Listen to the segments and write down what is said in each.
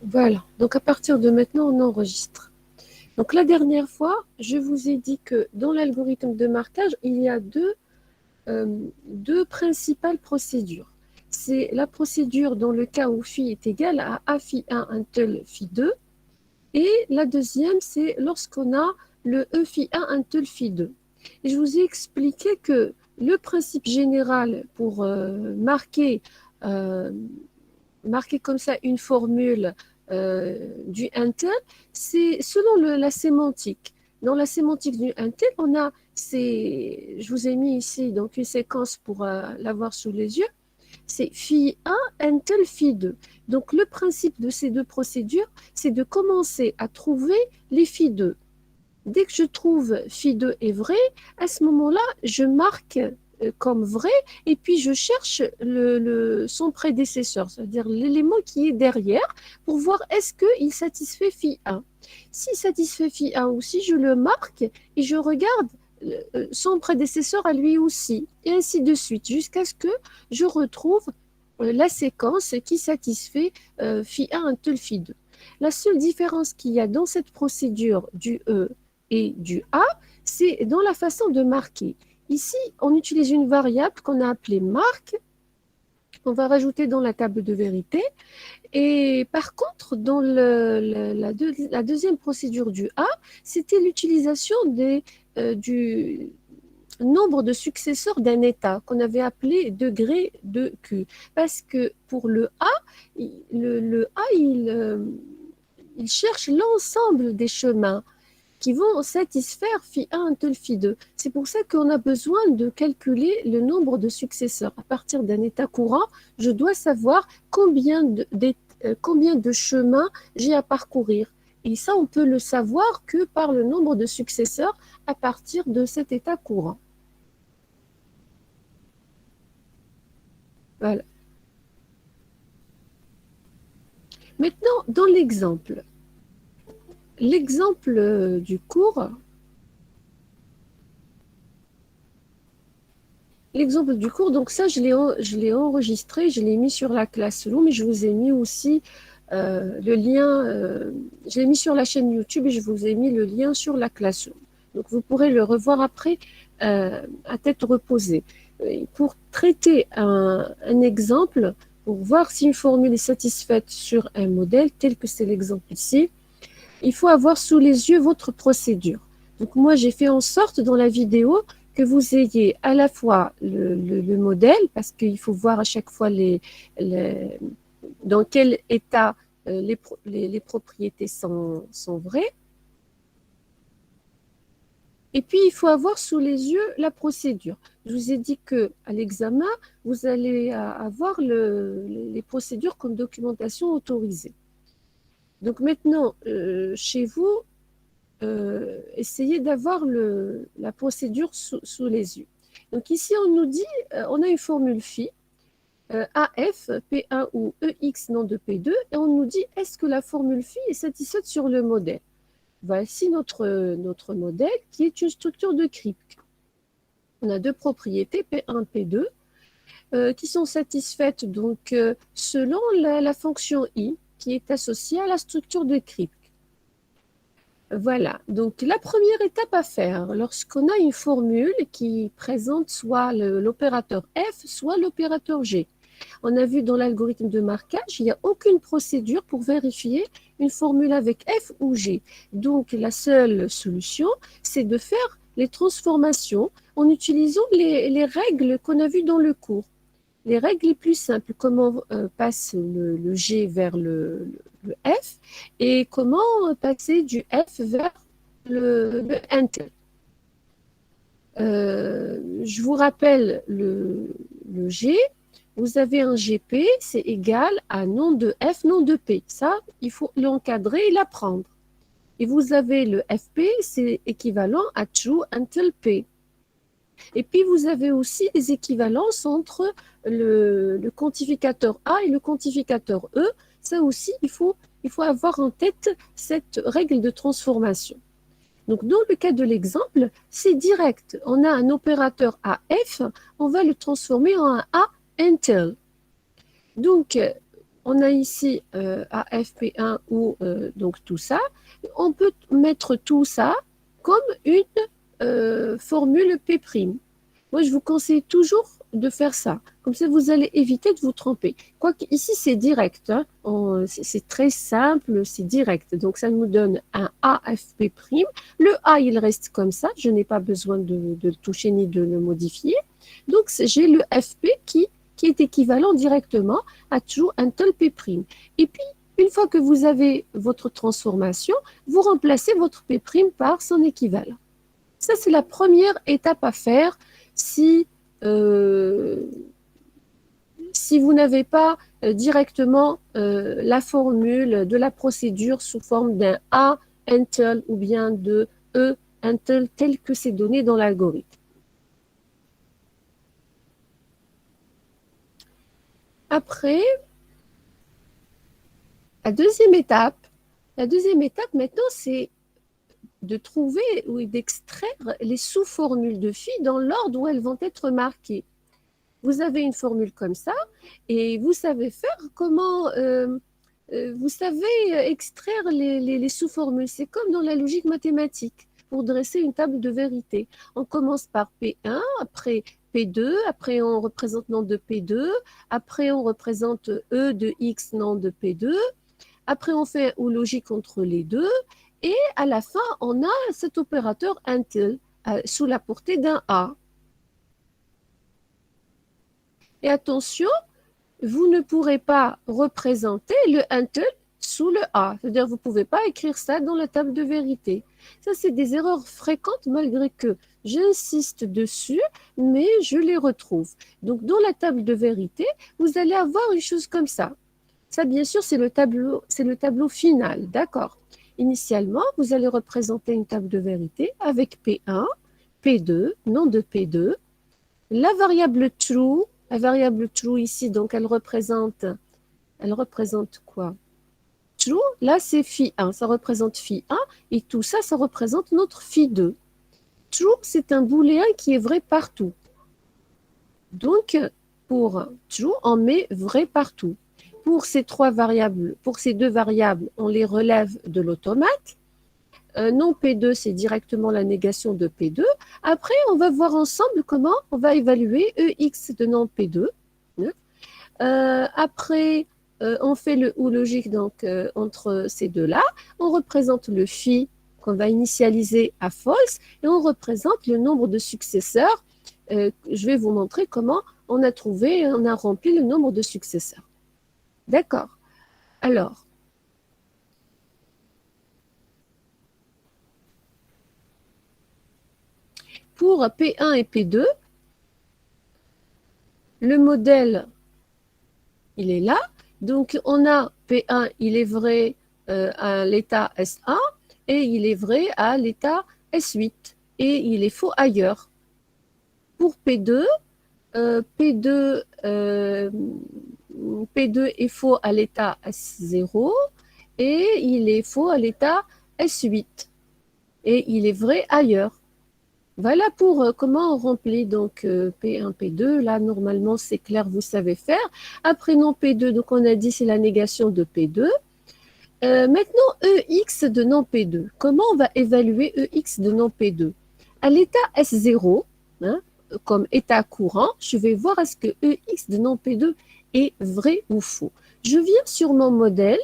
Voilà, donc à partir de maintenant, on enregistre. Donc la dernière fois, je vous ai dit que dans l'algorithme de marquage, il y a deux principales procédures. C'est la procédure dans le cas où phi est égal à a phi 1 un tel phi 2, et la deuxième, c'est lorsqu'on a le e phi 1 un tel phi 2. Et je vous ai expliqué que le principe général pour euh, marquer comme ça une formule du Intel, c'est selon la sémantique. Dans la sémantique du Intel, on a je vous ai mis ici donc une séquence pour l'avoir sous les yeux, c'est phi 1, Intel phi 2. Donc le principe de ces deux procédures, c'est de commencer à trouver les phi 2. Dès que je trouve phi 2 est vrai, à ce moment-là, je marque comme vrai et puis je cherche son prédécesseur, c'est-à-dire l'élément qui est derrière pour voir est-ce qu'il satisfait phi 1. S'il satisfait phi 1 aussi, je le marque et je regarde son prédécesseur à lui aussi, et ainsi de suite, jusqu'à ce que je retrouve la séquence qui satisfait phi 1 un tel phi 2. La seule différence qu'il y a dans cette procédure du E et du A, c'est dans la façon de marquer. Ici, on utilise une variable qu'on a appelée marque, qu'on va rajouter dans la table de vérité. Et par contre, dans la deuxième procédure du A, c'était l'utilisation du nombre de successeurs d'un état qu'on avait appelé degré de Q. Parce que pour le A, le A, il cherche l'ensemble des chemins qui vont satisfaire phi 1 un tel phi 2. C'est pour ça qu'on a besoin de calculer le nombre de successeurs. À partir d'un état courant, je dois savoir combien de chemins j'ai à parcourir. Et ça, on peut le savoir que par le nombre de successeurs à partir de cet état courant. Voilà. Maintenant, dans l'exemple du cours, donc ça, je l'ai enregistré, je l'ai mis sur la Classroom, mais je vous ai mis aussi le lien, je l'ai mis sur la chaîne YouTube et je vous ai mis le lien sur la Classroom. Donc vous pourrez le revoir après à tête reposée. Pour traiter un exemple, pour voir si une formule est satisfaite sur un modèle, tel que c'est l'exemple ici, il faut avoir sous les yeux votre procédure. Donc moi, j'ai fait en sorte dans la vidéo que vous ayez à la fois le modèle, parce qu'il faut voir à chaque fois dans quel état les propriétés sont vraies. Et puis, il faut avoir sous les yeux la procédure. Je vous ai dit qu'à l'examen, vous allez avoir les procédures comme documentation autorisée. Donc maintenant, chez vous, essayez d'avoir la procédure sous les yeux. Donc ici, on nous dit, on a une formule phi, AF, P1 ou EX non de P2, et on nous dit, est-ce que la formule phi est satisfaite sur le modèle? Voici notre modèle qui est une structure de crypte. On a deux propriétés, P1, P2, qui sont satisfaites donc, selon la fonction I, qui est associée à la structure de crypte. Voilà, donc la première étape à faire lorsqu'on a une formule qui présente soit l'opérateur F, soit l'opérateur G. On a vu dans l'algorithme de marquage, il n'y a aucune procédure pour vérifier une formule avec F ou G. Donc la seule solution, c'est de faire les transformations en utilisant les règles qu'on a vues dans le cours. Les règles les plus simples, comment passe le G vers le F et comment passer du F vers le Intel. Je vous rappelle le G. Vous avez un GP, c'est égal à nom de F, nom de P. Ça, il faut l'encadrer et l'apprendre. Et vous avez le FP, c'est équivalent à true until P. Et puis, vous avez aussi des équivalences entre le quantificateur A et le quantificateur E. Ça aussi, il faut avoir en tête cette règle de transformation. Donc, dans le cas de l'exemple, c'est direct. On a un opérateur AF, on va le transformer en un A Intel. Donc, on a ici AFP1 ou donc tout ça. On peut mettre tout ça comme une formule P'. Moi, je vous conseille toujours de faire ça. Comme ça, vous allez éviter de vous tromper. Quoique ici, c'est direct. Hein. C'est très simple, c'est direct. Donc, ça nous donne un AFP'. Le A, il reste comme ça. Je n'ai pas besoin de le toucher ni de le modifier. Donc, j'ai le FP qui est équivalent directement à toujours un tel P'. Et puis, une fois que vous avez votre transformation, vous remplacez votre P' par son équivalent. Ça, c'est la première étape à faire si, euh, si vous n'avez pas directement la formule de la procédure sous forme d'un A until ou bien de E until tel que c'est donné dans l'algorithme. Après, la deuxième étape maintenant, c'est de trouver ou d'extraire les sous-formules de phi dans l'ordre où elles vont être marquées. Vous avez une formule comme ça et vous savez faire comment, vous savez extraire les sous-formules. C'est comme dans la logique mathématique pour dresser une table de vérité. On commence par P1, après P2, après on représente nom de P2, après on représente E de X, nom de P2, après on fait ou logique entre les deux, et à la fin, on a cet opérateur until sous la portée d'un A. Et attention, vous ne pourrez pas représenter le until sous le A. C'est-à-dire, vous ne pouvez pas écrire ça dans la table de vérité. Ça, c'est des erreurs fréquentes malgré que j'insiste dessus, mais je les retrouve. Donc, dans la table de vérité, vous allez avoir une chose comme ça. Ça, bien sûr, c'est le tableau final, d'accord. Initialement, vous allez représenter une table de vérité avec P1, P2, nom de P2, la variable true ici, donc elle représente quoi? True, là c'est phi1, ça représente phi1, et tout ça, ça représente notre phi2. True, c'est un booléen qui est vrai partout. Donc, pour true, on met vrai partout. Pour ces deux variables, on les relève de l'automate. Non P2, c'est directement la négation de P2. Après, on va voir ensemble comment on va évaluer EX de non P2. Après, on fait le ou logique donc, entre ces deux-là. On représente le phi qu'on va initialiser à false et on représente le nombre de successeurs. Je vais vous montrer comment on a rempli le nombre de successeurs. D'accord. Alors, pour P1 et P2, le modèle, il est là. Donc, on a P1, il est vrai à l'état S1 et il est vrai à l'état S8 et il est faux ailleurs. Pour P2, P2, P2 est faux à l'état S0 et il est faux à l'état S8 et il est vrai ailleurs. Voilà pour comment on remplit donc P1, P2. Là, normalement, c'est clair, vous savez faire. Après non P2, donc on a dit c'est la négation de P2. Maintenant, EX de non P2. Comment on va évaluer EX de non P2? À l'état S0, hein, comme état courant, je vais voir est-ce que EX de non P2 est vrai ou faux. Je viens sur mon modèle,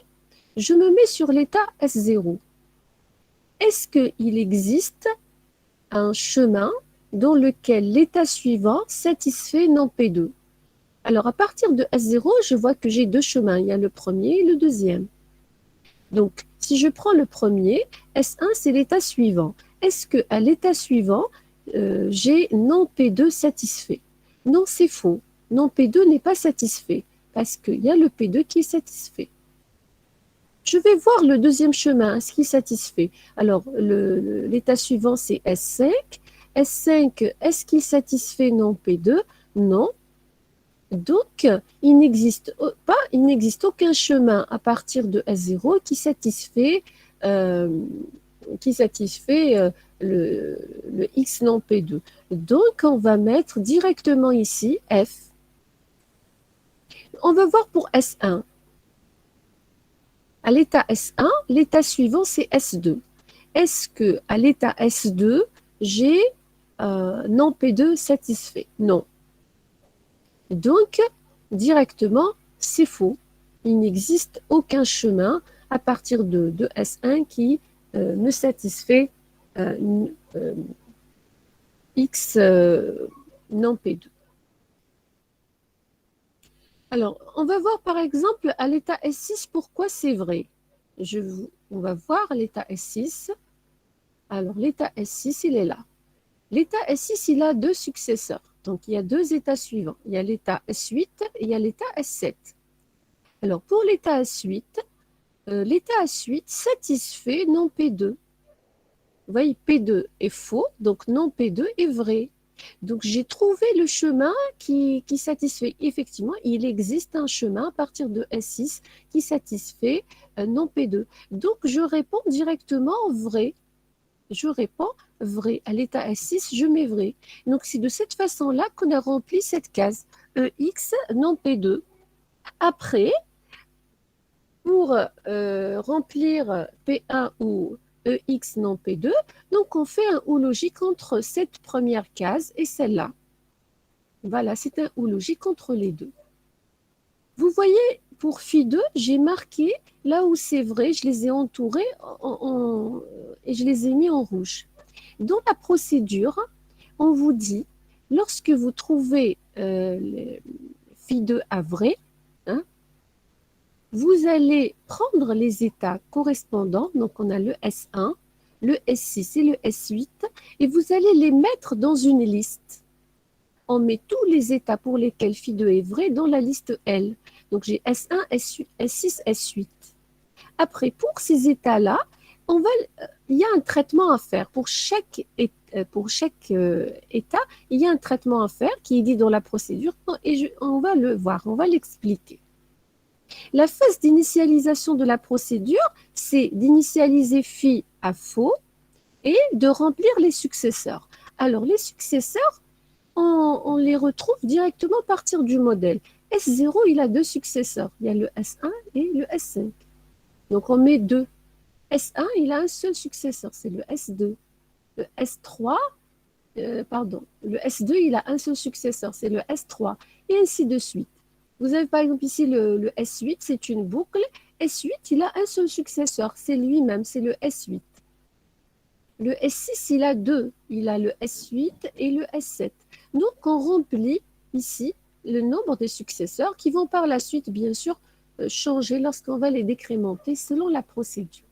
je me mets sur l'état S0. Est-ce qu'il existe un chemin dans lequel l'état suivant satisfait non P2? Alors, à partir de S0, je vois que j'ai deux chemins. Il y a le premier et le deuxième. Donc, si je prends le premier, S1, c'est l'état suivant. Est-ce qu'à l'état suivant, j'ai non P2 satisfait? Non, c'est faux. Non P2 n'est pas satisfait parce qu'il y a le P2 qui est satisfait. Je vais voir le deuxième chemin, est-ce qu'il satisfait? Alors, l'état suivant, c'est S5. S5, est-ce qu'il satisfait non P2? Non. Donc, il n'existe aucun chemin à partir de S0 qui satisfait le X non P2. Donc, on va mettre directement ici F. On va voir pour S1. À l'état S1, l'état suivant, c'est S2. Est-ce que à l'état S2, j'ai non P2 satisfait? Non. Donc, directement, c'est faux. Il n'existe aucun chemin à partir de S1 qui me satisfait euh, X non P2. Alors, on va voir par exemple à l'état S6 pourquoi c'est vrai. On va voir l'état S6. Alors, l'état S6, il est là. L'état S6, il a deux successeurs. Donc, il y a deux états suivants. Il y a l'état S8 et il y a l'état S7. Alors, pour l'état S8, l'état S8 satisfait non P2. Vous voyez, P2 est faux, donc non P2 est vrai. Donc, j'ai trouvé le chemin qui satisfait. Effectivement, il existe un chemin à partir de S6 qui satisfait non P2. Donc, je réponds directement vrai. Je réponds vrai. À l'état S6, je mets vrai. Donc, c'est de cette façon-là qu'on a rempli cette case. EX non P2. Après, pour remplir P1 ou EX non P2, donc on fait un ou logique entre cette première case et celle-là. Voilà, c'est un ou logique entre les deux. Vous voyez, pour phi 2, j'ai marqué là où c'est vrai, je les ai entourés et je les ai mis en rouge. Dans la procédure, on vous dit, lorsque vous trouvez phi 2 à vrai, hein, vous allez prendre les états correspondants, donc on a le S1, le S6 et le S8, et vous allez les mettre dans une liste. On met tous les états pour lesquels phi 2 est vrai dans la liste L. Donc j'ai S1, S6, S8. Après, pour ces états-là, il y a un traitement à faire. Pour chaque état, il y a un traitement à faire qui est dit dans la procédure et on va le voir, on va l'expliquer. La phase d'initialisation de la procédure, c'est d'initialiser phi à faux et de remplir les successeurs. Alors, les successeurs, on les retrouve directement à partir du modèle. S0, il a deux successeurs. Il y a le S1 et le S5. Donc, on met deux. S1, il a un seul successeur, c'est le S2. Le S3, le S2, il a un seul successeur, c'est le S3, et ainsi de suite. Vous avez par exemple ici le S8, c'est une boucle. S8, il a un seul successeur, c'est lui-même, c'est le S8. Le S6, il a deux, il a le S8 et le S7. Donc, on remplit ici le nombre de successeurs qui vont par la suite, bien sûr, changer lorsqu'on va les décrémenter selon la procédure.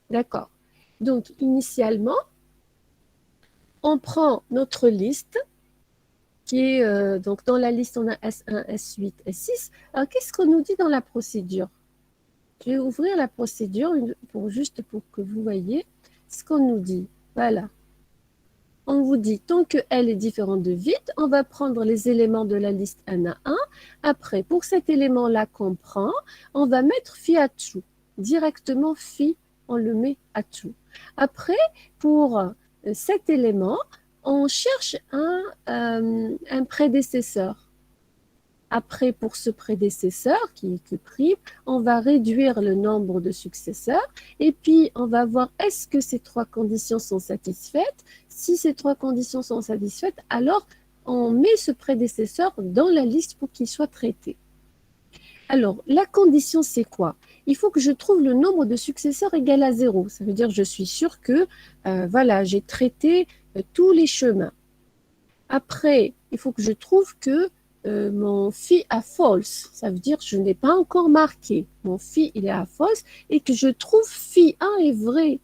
D'accord. Donc, initialement, on prend notre liste qui est, donc dans la liste, on a S1, S8, S6. Alors, qu'est-ce qu'on nous dit dans la procédure? Je vais ouvrir la procédure juste pour que vous voyez ce qu'on nous dit. Voilà. On vous dit, tant que L est différent de vide, on va prendre les éléments de la liste 1 à 1. Après, pour cet élément-là qu'on prend, on va mettre phi à true. Directement phi, on le met à true. Après, pour cet élément, on cherche un prédécesseur. Après, pour ce prédécesseur qui est prime, on va réduire le nombre de successeurs et puis on va voir est-ce que ces trois conditions sont satisfaites. Si ces trois conditions sont satisfaites, alors on met ce prédécesseur dans la liste pour qu'il soit traité. Alors, la condition, c'est quoi? Il faut que je trouve le nombre de successeurs égal à 0. Ça veut dire que je suis sûre que voilà, j'ai traité tous les chemins. Après, il faut que je trouve que mon phi a false. Ça veut dire que je n'ai pas encore marqué. Mon phi, il est à false et que je trouve phi 1 est vrai.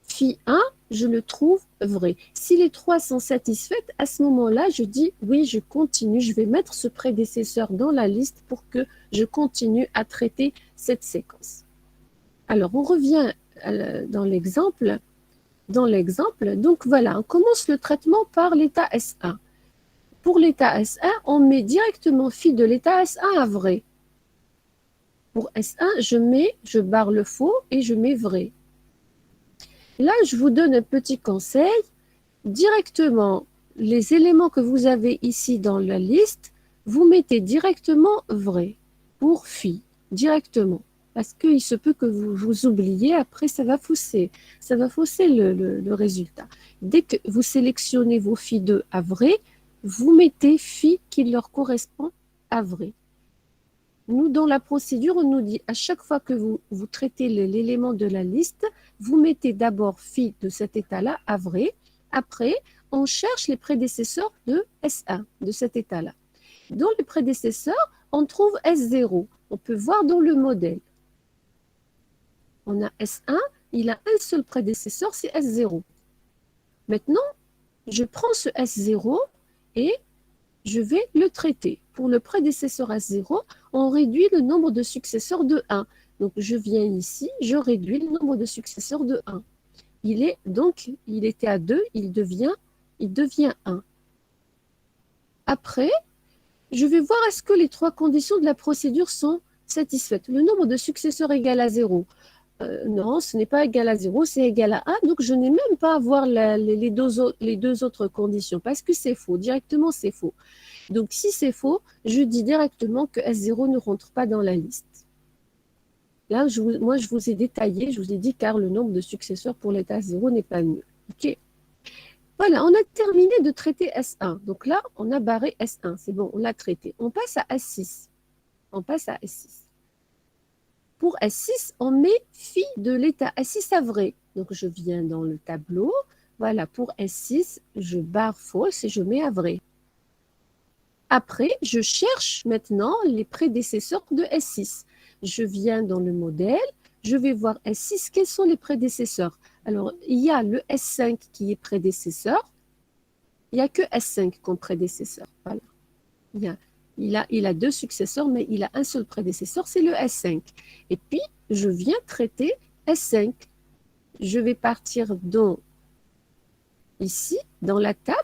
Phi 1, je le trouve vrai. Si les trois sont satisfaites, à ce moment-là, je dis oui, je continue. Je vais mettre ce prédécesseur dans la liste pour que je continue à traiter cette séquence. Alors, on revient dans l'exemple. Donc voilà, on commence le traitement par l'état S1. Pour l'état S1, on met directement phi de l'état S1 à vrai. Pour S1, je barre le faux et je mets vrai. Là, je vous donne un petit conseil. Directement, les éléments que vous avez ici dans la liste, vous mettez directement vrai pour phi, directement. parce qu'il se peut que vous oubliez, après ça va fausser le résultat. Dès que vous sélectionnez vos phi 2 à vrai, vous mettez phi qui leur correspond à vrai. Nous, dans la procédure, on nous dit à chaque fois que vous traitez l'élément de la liste, vous mettez d'abord phi de cet état-là à vrai. Après, on cherche les prédécesseurs de S1, de cet état-là. Dans les prédécesseurs, on trouve S0. On peut voir dans le modèle. On a S1, il a un seul prédécesseur, c'est S0. Maintenant, je prends ce S0 et je vais le traiter. Pour le prédécesseur S0, on réduit le nombre de successeurs de 1. Donc, je viens ici, je réduis le nombre de successeurs de 1. Il était à 2, il devient 1. Après, je vais voir est-ce que les trois conditions de la procédure sont satisfaites. Le nombre de successeurs égal à 0. Non, ce n'est pas égal à 0, c'est égal à 1. Donc, je n'ai même pas à voir les deux autres conditions parce que c'est faux. Directement, c'est faux. Donc, si c'est faux, je dis directement que S0 ne rentre pas dans la liste. Là, moi, je vous ai détaillé, je vous ai dit car le nombre de successeurs pour l'état 0 n'est pas nul. OK. Voilà, on a terminé de traiter S1. Donc là, on a barré S1. C'est bon, on l'a traité. On passe à S6. Pour S6, on met phi de l'état S6 à vrai. Donc, je viens dans le tableau. Voilà, pour S6, je barre false et je mets à vrai. Après, je cherche maintenant les prédécesseurs de S6. Je viens dans le modèle, je vais voir S6, quels sont les prédécesseurs? Alors, il y a le S5 qui est prédécesseur. Il n'y a que S5 comme prédécesseur. Voilà. Il a deux successeurs, mais il a un seul prédécesseur, c'est le S5. Et puis, je viens traiter S5. Je vais partir ici, dans la table.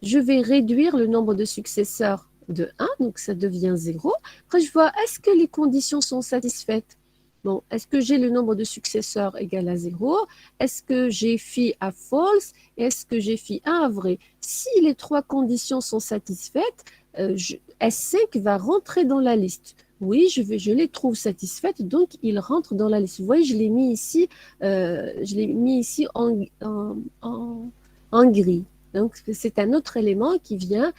Je vais réduire le nombre de successeurs de 1, donc ça devient 0. Après, je vois, est-ce que les conditions sont satisfaites? Bon, est-ce que j'ai le nombre de successeurs égal à 0? Est-ce que j'ai phi à false? Et est-ce que j'ai phi 1 à vrai? Si les trois conditions sont satisfaites, S5 va rentrer dans la liste. Oui, je les trouve satisfaites, donc il rentre dans la liste. Vous voyez, je l'ai mis ici en gris. Donc, c'est un autre élément qui vient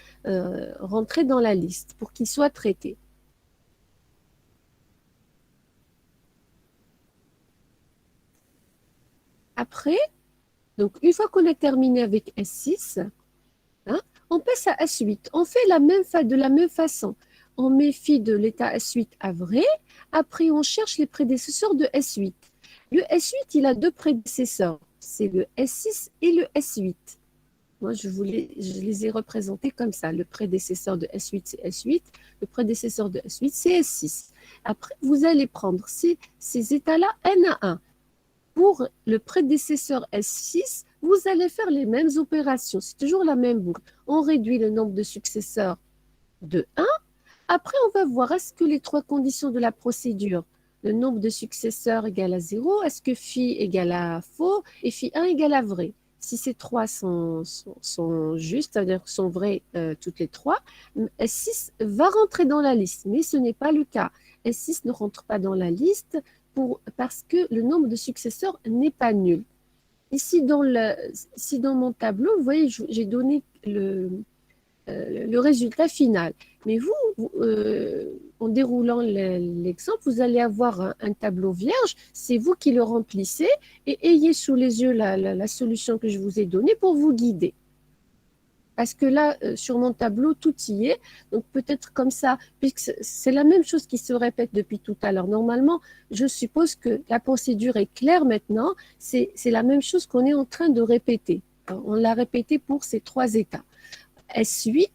rentrer dans la liste pour qu'il soit traité. Après, donc une fois qu'on a terminé avec S6, hein, on passe à S8. On fait de la même façon. On met phi de l'état S8 à vrai. Après, on cherche les prédécesseurs de S8. Le S8, il a deux prédécesseurs. C'est le S6 et le S8. Moi, je les ai représentés comme ça. Le prédécesseur de S8, c'est S8. Le prédécesseur de S8, c'est S6. Après, vous allez prendre ces états-là N à 1. Pour le prédécesseur S6, vous allez faire les mêmes opérations. C'est toujours la même boucle. On réduit le nombre de successeurs de 1. Après, on va voir est-ce que les trois conditions de la procédure, le nombre de successeurs égale à 0, est-ce que phi égale à faux et phi 1 égale à vrai. Si ces trois sont justes, c'est-à-dire sont vraies toutes les trois, S6 va rentrer dans la liste, mais ce n'est pas le cas. S6 ne rentre pas dans la liste parce que le nombre de successeurs n'est pas nul. Ici, dans mon tableau, vous voyez, j'ai donné le résultat final. Mais en déroulant l'exemple, vous allez avoir un tableau vierge, c'est vous qui le remplissez et ayez sous les yeux la solution que je vous ai donnée pour vous guider. Parce que là, sur mon tableau, tout y est. Donc peut-être comme ça, puisque c'est la même chose qui se répète depuis tout à l'heure. Normalement, je suppose que la procédure est claire maintenant. C'est la même chose qu'on est en train de répéter. Alors, on l'a répété pour ces trois états. S8,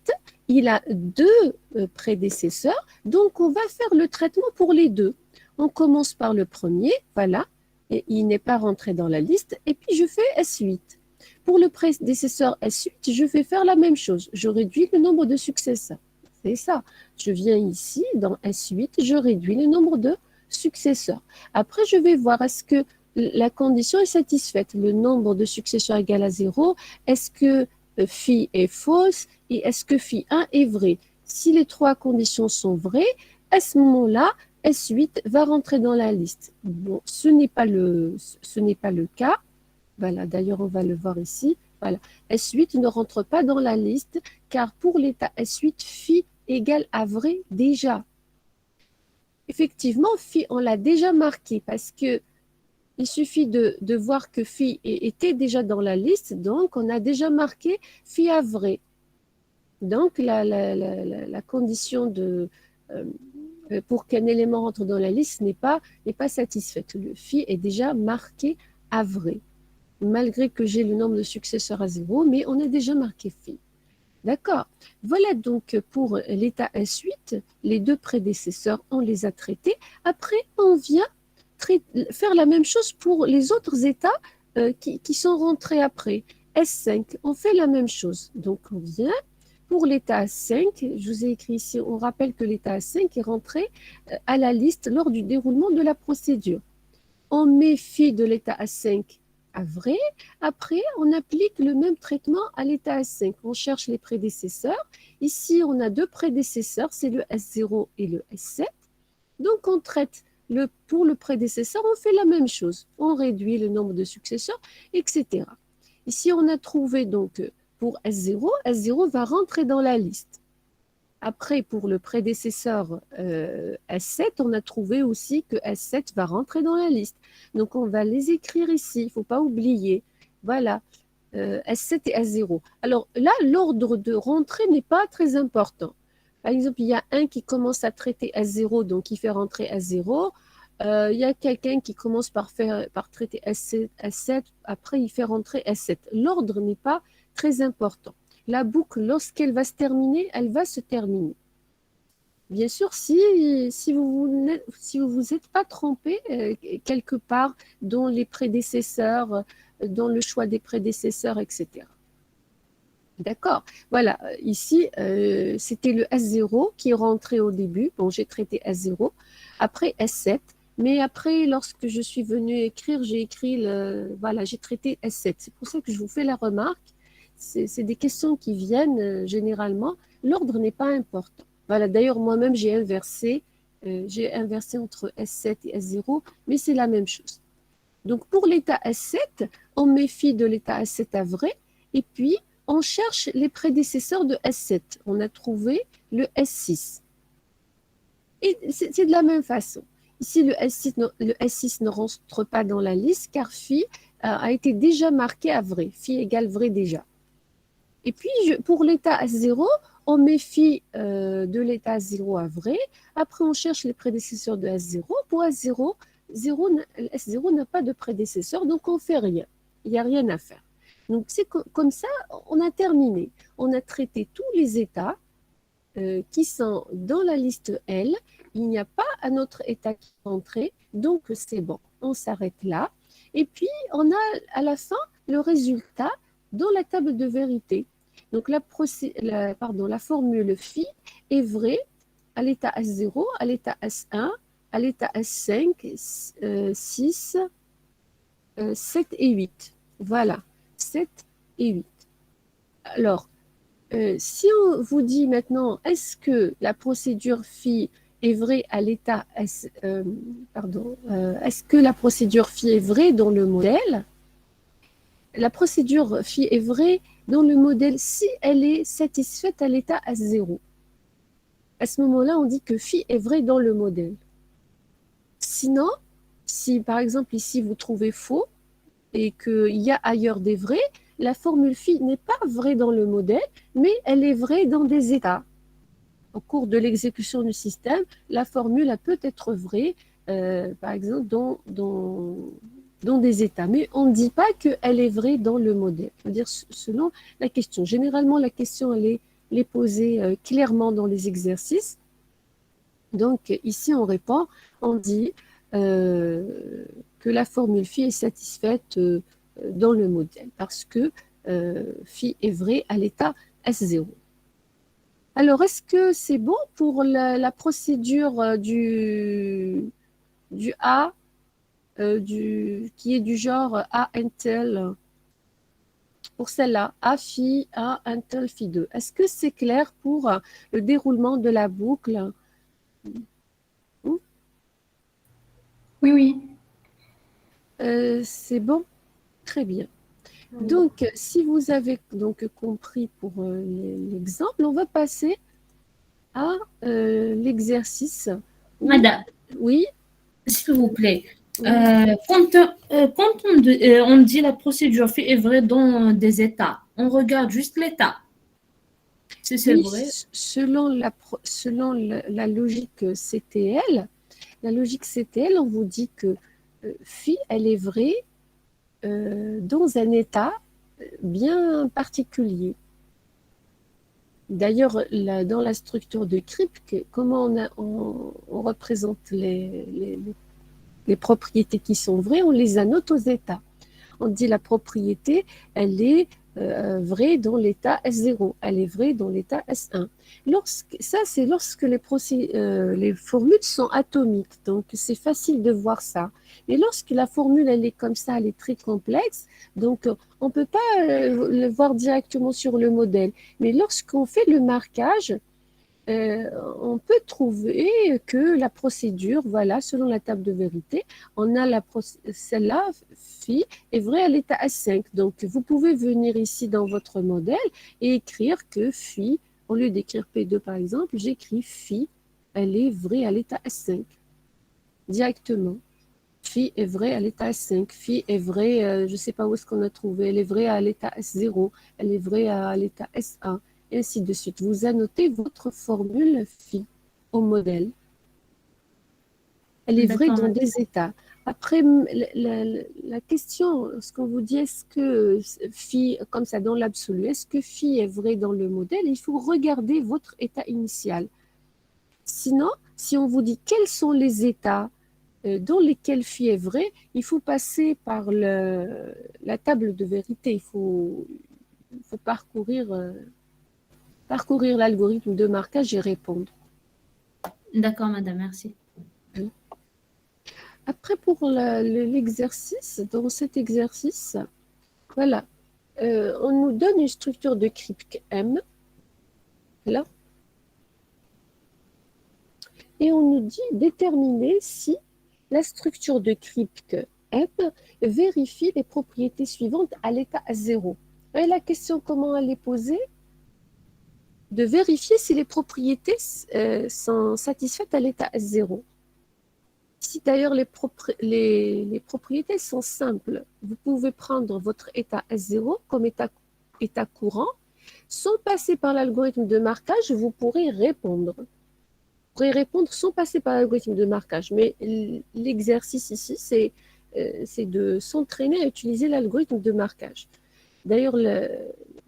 il a deux prédécesseurs, donc on va faire le traitement pour les deux. On commence par le premier, voilà, et il n'est pas rentré dans la liste, et puis je fais S8. Pour le prédécesseur S8, je vais faire la même chose. Je réduis le nombre de successeurs. C'est ça. Je viens ici, dans S8, je réduis le nombre de successeurs. Après, je vais voir est-ce que la condition est satisfaite. Le nombre de successeurs égal à 0. Est-ce que phi est fausse et est-ce que phi 1 est vrai? Si les trois conditions sont vraies, à ce moment-là, S8 va rentrer dans la liste. Bon, ce n'est pas le cas. Voilà, d'ailleurs, on va le voir ici. Voilà, S8 ne rentre pas dans la liste car pour l'état S8, phi égale à vrai déjà. Effectivement, phi, on l'a déjà marqué parce que il suffit de voir que phi était déjà dans la liste, donc on a déjà marqué phi à vrai. Donc la condition pour qu'un élément rentre dans la liste n'est pas satisfaite. Le phi est déjà marqué à vrai, malgré que j'ai le nombre de successeurs à 0, mais on a déjà marqué phi. D'accord. Voilà donc pour l'état S8, les deux prédécesseurs, on les a traités. Après, on vient faire la même chose pour les autres états qui sont rentrés après. S5, on fait la même chose. Donc, on vient pour l'état 5, je vous ai écrit ici, on rappelle que l'état 5 est rentré à la liste lors du déroulement de la procédure. On met phi de l'état A5 à vrai. Après, on applique le même traitement à l'état A5. On cherche les prédécesseurs. Ici, on a deux prédécesseurs, c'est le S0 et le S7. Donc, on traite pour le prédécesseur, on fait la même chose. On réduit le nombre de successeurs, etc. Ici, on a trouvé donc pour S0, S0 va rentrer dans la liste. Après, pour le prédécesseur S7, on a trouvé aussi que S7 va rentrer dans la liste. Donc, on va les écrire ici, il ne faut pas oublier. Voilà, S7 et S0. Alors là, l'ordre de rentrée n'est pas très important. Par exemple, il y a un qui commence à traiter S0, donc il fait rentrer S0. Il y a quelqu'un qui commence par traiter S7, après il fait rentrer S7. L'ordre n'est pas très important. La boucle, lorsqu'elle va se terminer, elle va se terminer. Bien sûr, si vous êtes pas trompé quelque part dans les prédécesseurs, dans le choix des prédécesseurs, etc. D'accord. Voilà, ici, c'était le S0 qui est rentré au début. Bon, j'ai traité S0, après S7, mais après, lorsque je suis venue écrire, j'ai écrit, voilà, j'ai traité S7. C'est pour ça que je vous fais la remarque. C'est des questions qui viennent généralement. L'ordre n'est pas important. Voilà, d'ailleurs, moi-même, j'ai inversé entre S7 et S0, mais c'est la même chose. Donc, pour l'état S7, on méfie de l'état S7 à vrai, et puis on cherche les prédécesseurs de S7. On a trouvé le S6. Et c'est de la même façon. Ici, le S6 ne rentre pas dans la liste car phi a été déjà marqué à vrai. Phi égale vrai déjà. Et puis, pour l'état S0, on méfie de l'état S0 à vrai. Après, on cherche les prédécesseurs de S0. Pour S0, S0 n'a pas de prédécesseur, donc on ne fait rien. Il n'y a rien à faire. Donc, c'est comme ça, on a terminé. On a traité tous les états qui sont dans la liste L. Il n'y a pas un autre état qui est entré, donc c'est bon. On s'arrête là. Et puis, on a à la fin le résultat dans la table de vérité. Donc, la formule phi est vraie à l'état S0, à l'état S1, à l'état S5, 6, 7 et 8. Voilà, 7 et 8. Alors, si on vous dit maintenant, est-ce que la procédure phi est vraie à l'état est-ce que la procédure phi est vraie dans le modèle? La procédure phi est vraie dans le modèle si elle est satisfaite à l'état S0. À ce moment-là, on dit que phi est vrai dans le modèle. Sinon, si par exemple ici vous trouvez faux et qu'il y a ailleurs des vrais, la formule phi n'est pas vraie dans le modèle, mais elle est vraie dans des états. Au cours de l'exécution du système, la formule peut être vraie, par exemple, dans des états. Mais on ne dit pas qu'elle est vraie dans le modèle. C'est-à-dire selon la question. Généralement, la question, elle est posée clairement dans les exercices. Donc, ici, on répond, on dit que la formule phi est satisfaite dans le modèle parce que phi est vrai à l'état S0. Alors, est-ce que c'est bon pour la procédure du A, qui est du genre A Intel, pour celle-là, A phi, A Intel phi 2? Est-ce que c'est clair pour le déroulement de la boucle? Oui, oui. C'est bon? Très bien. Oui. Donc, si vous avez donc compris pour l'exemple, on va passer à l'exercice où, Madame, oui, s'il vous plaît, oui, on dit la procédure fait est vraie dans des états, on regarde juste l'état. Si c'est oui, vrai, selon la logique CTL, la logique CTL, on vous dit que phi, elle est vraie dans un état bien particulier. D'ailleurs, dans la structure de Kripke, comment on représente les propriétés qui sont vraies, on les annote aux états. On dit la propriété, elle est vraie dans l'état S0, elle est vraie dans l'état S1. Ça, c'est lorsque les formules sont atomiques, donc c'est facile de voir ça. Mais lorsque la formule, elle est comme ça, elle est très complexe, donc on ne peut pas le voir directement sur le modèle. Mais lorsqu'on fait le marquage, euh, on peut trouver que la procédure, voilà, selon la table de vérité, on a celle-là, phi, est vraie à l'état S5. Donc, vous pouvez venir ici dans votre modèle et écrire que phi, au lieu d'écrire P2 par exemple, j'écris phi, elle est vraie à l'état S5 directement. Phi est vrai à l'état S5. Phi est vrai, je ne sais pas où est-ce qu'on a trouvé. Elle est vraie à l'état S0. Elle est vraie à l'état S1. Et ainsi de suite. Vous annotez votre formule phi au modèle. Elle est vraie d'accord, dans madame. des états. Après, la question, ce qu'on vous dit, est-ce que phi, comme ça dans l'absolu, est-ce que phi est vrai dans le modèle? Il faut regarder votre état initial. Sinon, si on vous dit quels sont les états dans lesquels phi est vrai, il faut passer par la table de vérité. Il faut parcourir l'algorithme de marquage et répondre. D'accord, madame, merci. Après, pour l'exercice, dans cet exercice, voilà, on nous donne une structure de crypte M, là, et on nous dit déterminer si la structure de crypte M vérifie les propriétés suivantes à l'état 0. Et la question, comment elle est posée? De vérifier si les propriétés sont satisfaites à l'état 0. Si d'ailleurs les propriétés sont simples, vous pouvez prendre votre état S0 comme état courant. Sans passer par l'algorithme de marquage, vous pourrez répondre. Vous pourrez répondre sans passer par l'algorithme de marquage. Mais l'exercice ici, c'est de s'entraîner à utiliser l'algorithme de marquage. D'ailleurs,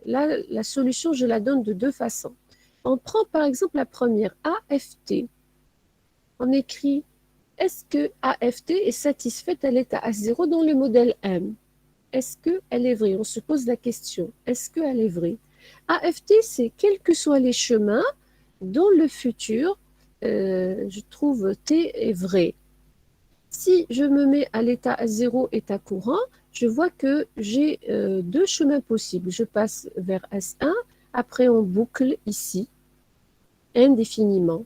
la solution, je la donne de deux façons. On prend par exemple la première, AFT. On écrit est-ce que AFT est satisfaite à l'état A0 dans le modèle M? Est-ce qu'elle est vraie? On se pose la question. Est-ce qu'elle est vraie? AFT, c'est quels que soient les chemins, dans le futur, je trouve T est vrai. Si je me mets à l'état A0, état courant, je vois que j'ai deux chemins possibles. Je passe vers S1, après on boucle ici, indéfiniment.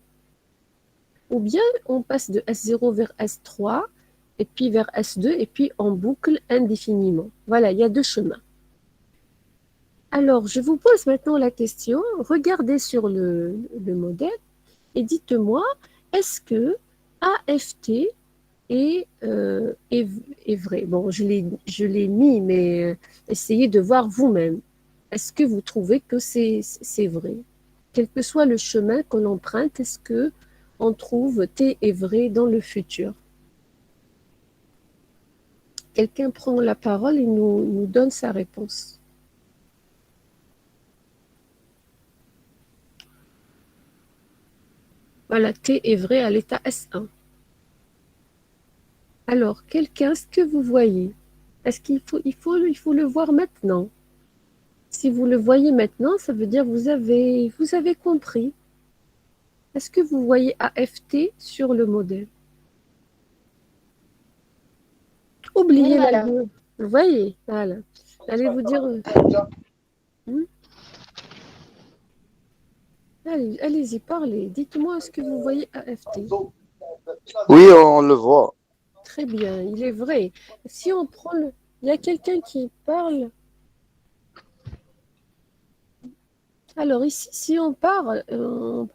Ou bien on passe de S0 vers S3, et puis vers S2, et puis on boucle indéfiniment. Voilà, il y a deux chemins. Alors, je vous pose maintenant la question, regardez sur le modèle et dites-moi, est-ce que AFT est vrai? Bon, je l'ai mis, mais essayez de voir vous-même. Est-ce que vous trouvez que c'est vrai? Quel que soit le chemin qu'on emprunte, est-ce que on trouve T est vrai dans le futur? Quelqu'un prend la parole et nous donne sa réponse. Voilà, T est vrai à l'état S1. Alors, quelqu'un, est-ce que vous voyez? Est-ce qu'il faut le voir maintenant? Si vous le voyez maintenant, ça veut dire que vous avez compris. Est-ce que vous voyez AFT sur le modèle? Oui, Oubliez madame. l'algo. Vous voyez? Voilà. Allez vous dire. Hmm, allez-y, parlez. Dites-moi, est-ce que vous voyez AFT? Oui, on le voit. très bien, il est vrai. Si on prend le... Il y a quelqu'un qui parle. Alors ici, si on part, on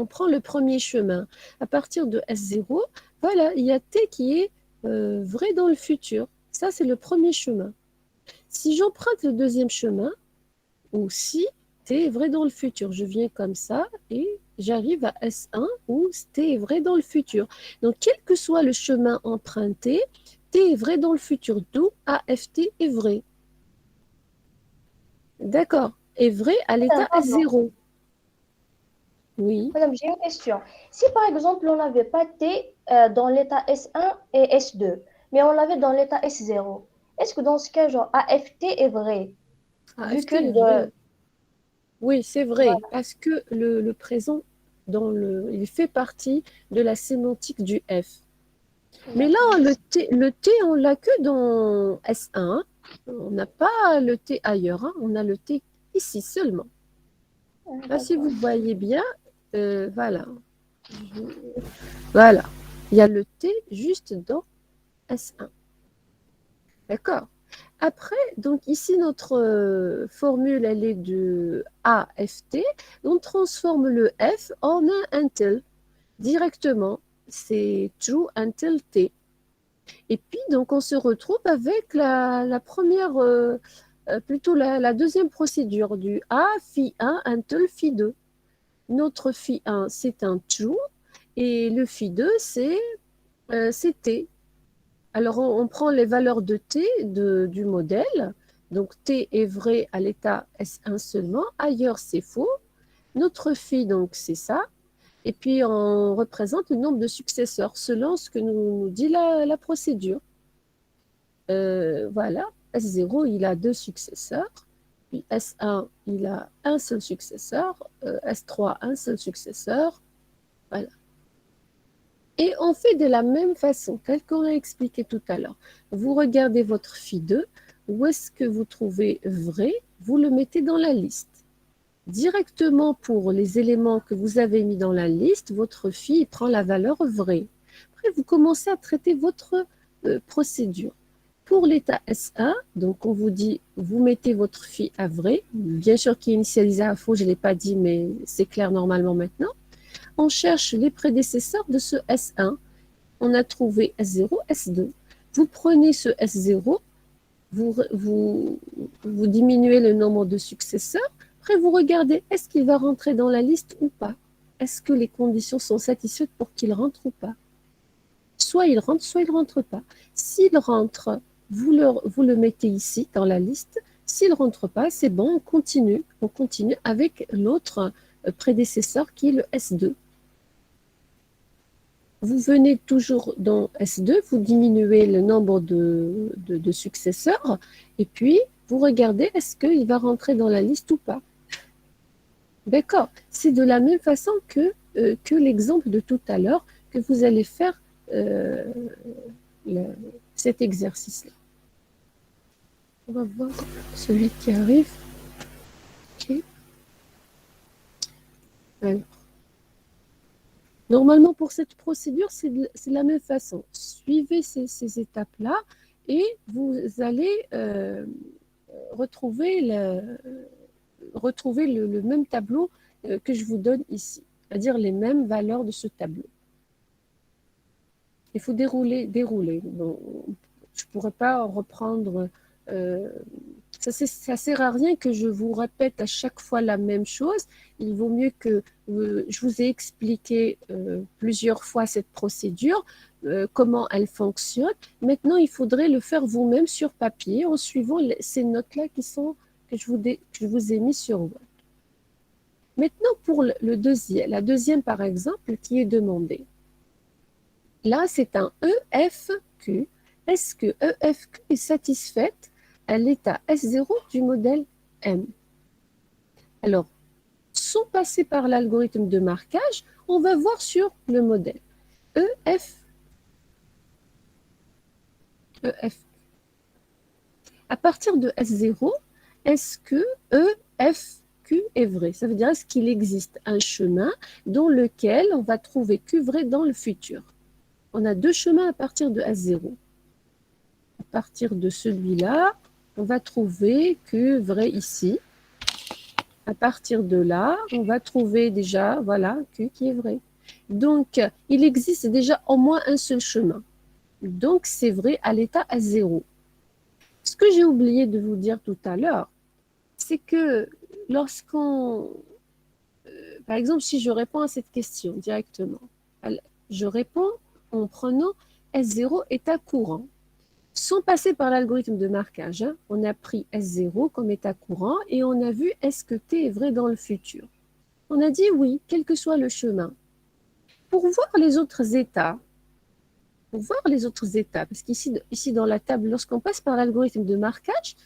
prend le premier chemin. À partir de S0, voilà, il y a T qui est vrai dans le futur. Ça, c'est le premier chemin. Si j'emprunte le deuxième chemin, ou si T est vrai dans le futur, je viens comme ça et j'arrive à S1 où T est vrai dans le futur. Donc, quel que soit le chemin emprunté, T est vrai dans le futur, d'où AFT est vrai. D'accord, est vrai à l'état Pardon. S0. Oui. Madame, j'ai une question. Si par exemple on n'avait pas T dans l'état S1 et S2, mais on l'avait dans l'état S0, est-ce que dans ce cas, genre AFT est vrai? Vu AFT que est vrai. Oui, c'est vrai, parce que le présent, il fait partie de la sémantique du F. Mais là, le T on l'a que dans S1. On n'a pas le T ailleurs, hein. On a le T ici seulement. Là, si vous voyez bien, voilà. Voilà. Il y a le T juste dans S1. D'accord. Après, donc ici, notre formule, elle est de AFT. On transforme le F en un until directement. C'est true until T. Et puis, donc, on se retrouve avec la première, plutôt la deuxième procédure du A, phi 1, until phi 2. Notre phi 1, c'est un true, et le phi 2, c'est T. Alors, on prend les valeurs de T du modèle. Donc, T est vrai à l'état S1 seulement. Ailleurs, c'est faux. Notre phi, donc, c'est ça. Et puis, on représente le nombre de successeurs selon ce que nous dit la procédure. Voilà, S0, il a deux successeurs. Puis S1, il a un seul successeur. S3, un seul successeur. Voilà. Et on fait de la même façon, tel qu'on a expliqué tout à l'heure. Vous regardez votre phi 2, où est-ce que vous trouvez vrai, vous le mettez dans la liste. Directement pour les éléments que vous avez mis dans la liste, votre phi prend la valeur vraie. Après, vous commencez à traiter votre procédure. Pour l'état S1, donc on vous dit, vous mettez votre phi à vrai, bien sûr qui est initialisé à faux, je ne l'ai pas dit, mais c'est clair normalement maintenant. On cherche les prédécesseurs de ce S1. On a trouvé S0, S2. Vous prenez ce S0, vous diminuez le nombre de successeurs. Après, vous regardez, est-ce qu'il va rentrer dans la liste ou pas? Est-ce que les conditions sont satisfaites pour qu'il rentre ou pas? Soit il rentre, soit il ne rentre pas. S'il rentre, vous le mettez ici dans la liste. S'il ne rentre pas, c'est bon, on continue. On continue avec l'autre prédécesseur qui est le S2. Vous venez toujours dans S2, vous diminuez le nombre de successeurs et puis vous regardez est-ce qu'il va rentrer dans la liste ou pas. D'accord. C'est de la même façon que l'exemple de tout à l'heure que vous allez faire cet exercice-là. On va voir celui qui arrive. Ok. Alors. Normalement, pour cette procédure, c'est la même façon. Suivez ces étapes-là et vous allez retrouver le même tableau que je vous donne ici, c'est-à-dire les mêmes valeurs de ce tableau. Il faut dérouler. Bon, je ne pourrais pas en reprendre. Ça ne sert à rien que je vous répète à chaque fois la même chose. Il vaut mieux que je vous ai expliqué plusieurs fois cette procédure, comment elle fonctionne. Maintenant, il faudrait le faire vous-même sur papier en suivant ces notes-là que je vous ai mis sur Word. Maintenant, pour la deuxième, par exemple, qui est demandée. Là, c'est un EFQ. Est-ce que EFQ est satisfaite à l'état S0 du modèle M? Alors, sans passer par l'algorithme de marquage, on va voir sur le modèle. EF. À partir de S0, est-ce que EFQ est vrai? Ça veut dire est-ce qu'il existe un chemin dans lequel on va trouver Q vrai dans le futur? On a deux chemins à partir de S0. À partir de celui-là, on va trouver que vrai ici. À partir de là, on va trouver déjà, voilà, Q qui est vrai. Donc, il existe déjà au moins un seul chemin. Donc, c'est vrai à l'état S0. Ce que j'ai oublié de vous dire tout à l'heure, c'est que lorsqu'on... par exemple, si je réponds à cette question directement, je réponds en prenant S0 état courant. Sans passer par l'algorithme de marquage, hein, on a pris S0 comme état courant et on a vu est-ce que T est vrai dans le futur. On a dit oui, quel que soit le chemin. Pour voir les autres états, parce qu'ici ici dans la table, lorsqu'on passe par l'algorithme de marquage,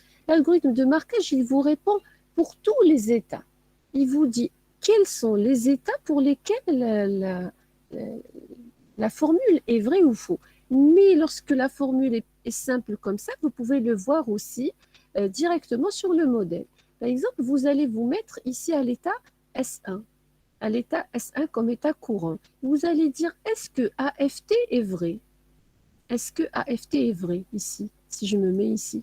il vous répond pour tous les états. Il vous dit quels sont les états pour lesquels la formule est vraie ou faux. Mais lorsque la formule est simple comme ça, vous pouvez le voir aussi directement sur le modèle. Par exemple, vous allez vous mettre ici à l'état S1, comme état courant. Vous allez dire, est-ce que AFT est vrai? Est-ce que AFT est vrai ici, si je me mets ici?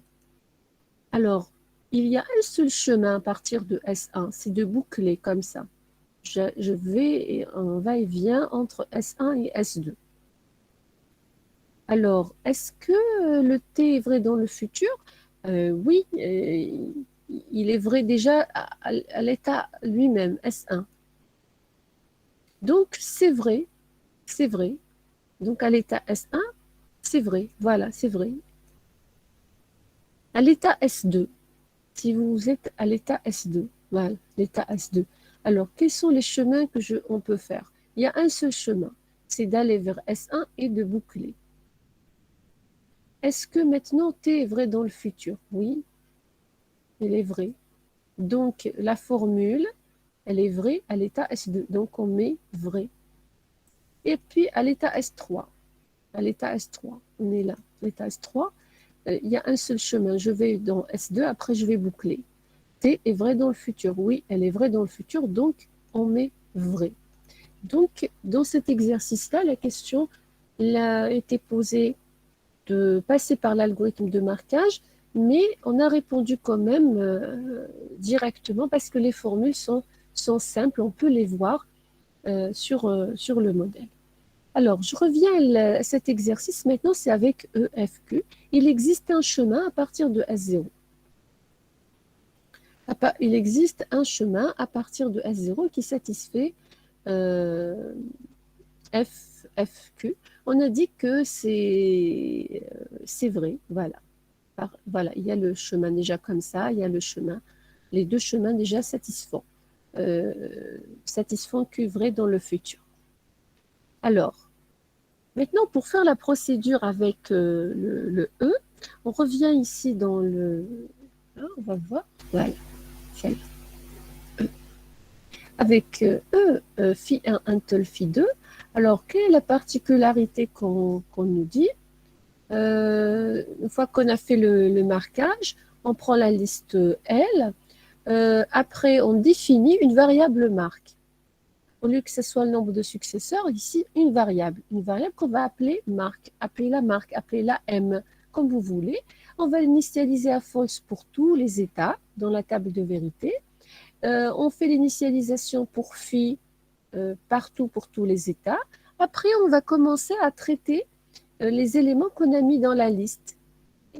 Alors, il y a un seul chemin à partir de S1, c'est de boucler comme ça. Je vais en va-et-vient entre S1 et S2. Alors, est-ce que le T est vrai dans le futur? Oui, il est vrai déjà à l'état lui-même, S1. Donc, c'est vrai, c'est vrai. Donc, à l'état S1, c'est vrai, voilà, c'est vrai. À l'état S2, si vous êtes à l'état S2, voilà, l'état S2. Alors, quels sont les chemins on peut faire? Il y a un seul chemin, c'est d'aller vers S1 et de boucler. Est-ce que maintenant T est vrai dans le futur? Oui, elle est vraie. Donc, la formule, elle est vraie à l'état S2. Donc, on met vrai. Et puis, à l'état S3, on est là, l'état S3, il y a un seul chemin. Je vais dans S2, après je vais boucler. T est vrai dans le futur. Oui, elle est vraie dans le futur, donc on met vrai. Donc, dans cet exercice-là, la question a été posée de passer par l'algorithme de marquage, mais on a répondu quand même directement parce que les formules sont simples, on peut les voir sur le modèle. Alors, je reviens à cet exercice. Maintenant, c'est avec EFQ. Il existe un chemin à partir de S0. Il existe un chemin à partir de S0 qui satisfait FQ. On a dit que c'est vrai. Voilà. Voilà, il y a le chemin déjà comme ça, il y a le chemin. Les deux chemins déjà satisfont Q vrai dans le futur. Alors, maintenant, pour faire la procédure avec le E, on revient ici dans le... on va voir. Voilà. Avec phi 1 until phi 2. Alors, quelle est la particularité qu'on nous dit? Une fois qu'on a fait le marquage, on prend la liste L. Après, on définit une variable marque. Au lieu que ce soit le nombre de successeurs, ici, une variable qu'on va appeler marque, appeler-la M, comme vous voulez. On va l'initialiser à false pour tous les états dans la table de vérité. On fait l'initialisation pour phi partout pour tous les états. Après, on va commencer à traiter les éléments qu'on a mis dans la liste.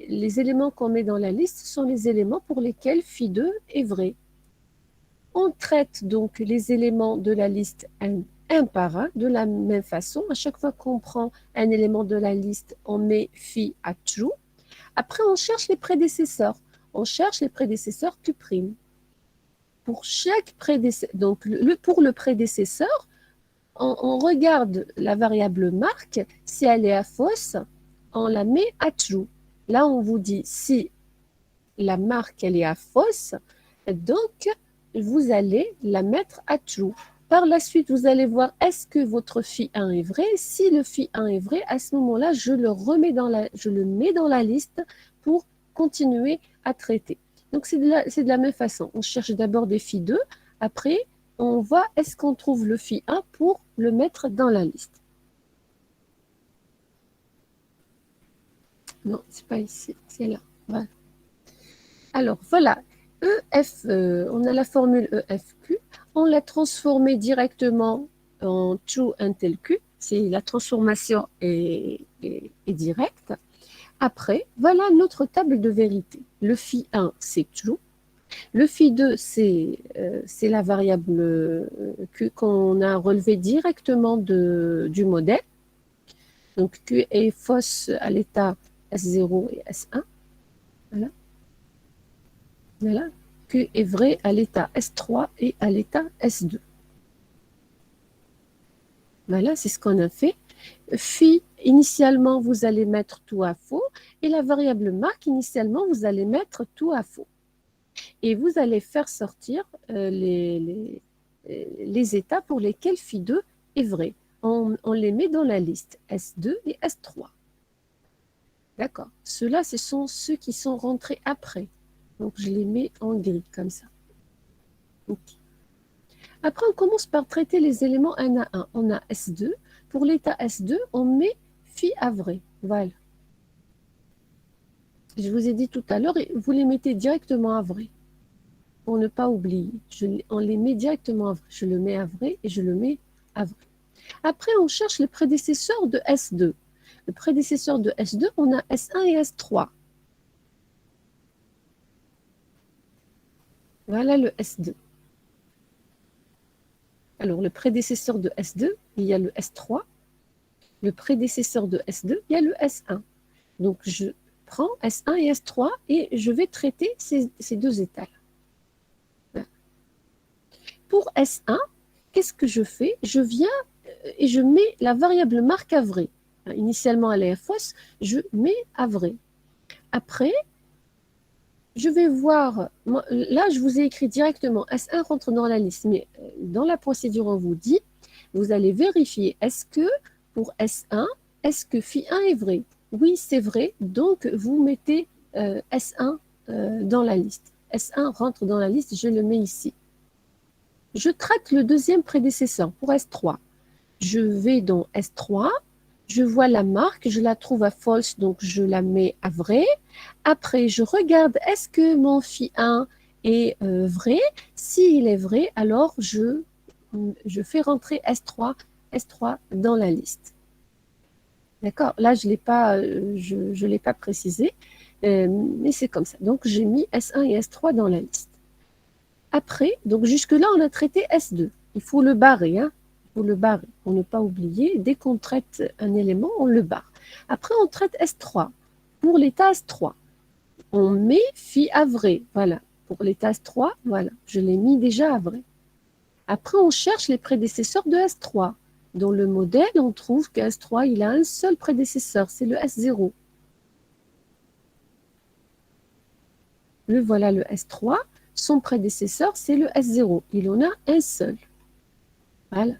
Les éléments qu'on met dans la liste sont les éléments pour lesquels phi 2 est vrai. On traite donc les éléments de la liste un par un, de la même façon. À chaque fois qu'on prend un élément de la liste, on met phi à true. Après, on cherche les prédécesseurs. On cherche les prédécesseurs Q'. Pour chaque prédécesseur, donc pour le prédécesseur, on regarde la variable marque. Si elle est à fausse, on la met à true. Là, on vous dit si la marque elle est à fausse, donc vous allez la mettre à true. Par la suite, vous allez voir est-ce que votre phi 1 est vrai. Si le phi 1 est vrai, à ce moment-là, je le mets dans la liste pour continuer à traiter. Donc, c'est de la même façon. On cherche d'abord des phi 2. Après, on voit est-ce qu'on trouve le phi 1 pour le mettre dans la liste. Non, c'est pas ici, c'est là. Voilà. Alors, voilà. EF, on a la formule EFQ. On l'a transformée directement en true until Q. C'est la transformation est directe. Après, voilà notre table de vérité. Le phi 1, c'est true. Le phi 2, c'est la variable qu'on a relevée directement du modèle. Donc, Q est fausse à l'état S0 et S1. Voilà. Voilà. Q est vrai à l'état S3 et à l'état S2. Voilà, c'est ce qu'on a fait. Phi, initialement, vous allez mettre tout à faux. Et la variable marque, initialement, vous allez mettre tout à faux. Et vous allez faire sortir les états pour lesquels phi 2 est vrai. On les met dans la liste S2 et S3. D'accord. Ceux-là, ce sont ceux qui sont rentrés après. Donc, je les mets en gris, comme ça. Okay. Après, on commence par traiter les éléments un à un. On a S2. Pour l'état S2, on met phi à vrai. Voilà. Je vous ai dit tout à l'heure, vous les mettez directement à vrai. Pour ne pas oublier. On les met directement à vrai. Je le mets à vrai et je le mets à vrai. Après, on cherche le prédécesseur de S2. Le prédécesseur de S2, on a S1 et S3. Voilà le S2. Alors, le prédécesseur de S2, il y a le S3. Le prédécesseur de S2, il y a le S1. Donc, je prends S1 et S3 et je vais traiter ces deux états-là. Voilà. Pour S1, qu'est-ce que je fais? Je viens et je mets la variable marque à vrai. Initialement, elle est fausse, je mets à vrai. Après, je vais voir, là je vous ai écrit directement, S1 rentre dans la liste, mais dans la procédure on vous dit, vous allez vérifier, est-ce que pour S1, est-ce que phi1 est vrai? Oui, c'est vrai, donc vous mettez S1 dans la liste. S1 rentre dans la liste, je le mets ici. Je traite le deuxième prédécesseur pour S3. Je vais dans S3, je vois la marque, je la trouve à false, donc je la mets à vrai. Après, je regarde, est-ce que mon phi 1 est vrai? S'il est vrai, alors je fais rentrer S3 dans la liste. D'accord? Là, je ne l'ai pas précisé, mais c'est comme ça. Donc, j'ai mis S1 et S3 dans la liste. Après, donc jusque-là, on a traité S2. Il faut le barrer, hein? Il faut le barrer, pour ne pas oublier. Dès qu'on traite un élément, on le barre. Après, on traite S3. Pour l'état S3, on met phi à vrai. Voilà. Pour l'état S3, voilà. Je l'ai mis déjà à vrai. Après, on cherche les prédécesseurs de S3. Dans le modèle, on trouve que S3, il a un seul prédécesseur, c'est le S0. Le voilà, le S3. Son prédécesseur, c'est le S0. Il en a un seul. Voilà.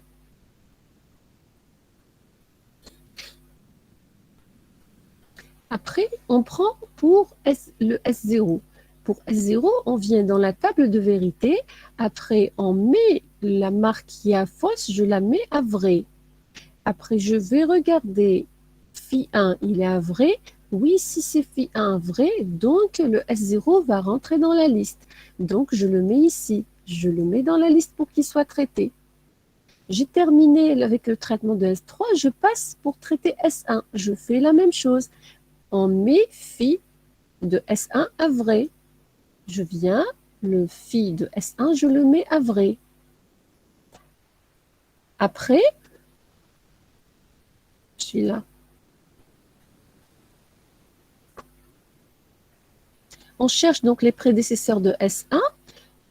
Après, on prend pour le S0. Pour S0, on vient dans la table de vérité. Après, on met la marque qui est fausse, je la mets à vrai. Après, je vais regarder phi 1, il est à vrai. Oui, si c'est phi 1 vrai, donc le S0 va rentrer dans la liste. Donc, je le mets ici. Je le mets dans la liste pour qu'il soit traité. J'ai terminé avec le traitement de S3, je passe pour traiter S1. Je fais la même chose. On met phi de S1 à vrai. Je viens, le phi de S1, je le mets à vrai. Après, je suis là. On cherche donc les prédécesseurs de S1.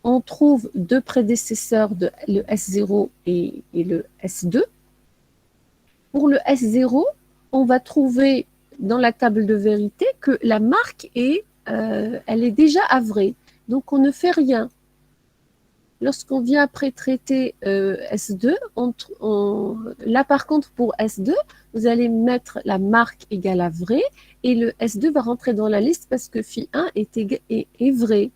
On trouve deux prédécesseurs, le S0 et le S2. Pour le S0, on va trouver dans la table de vérité que la marque elle est déjà à vrai. Donc, on ne fait rien. Lorsqu'on vient après traiter S2, là par contre pour S2, vous allez mettre la marque égale à vrai et le S2 va rentrer dans la liste parce que phi 1 est vrai.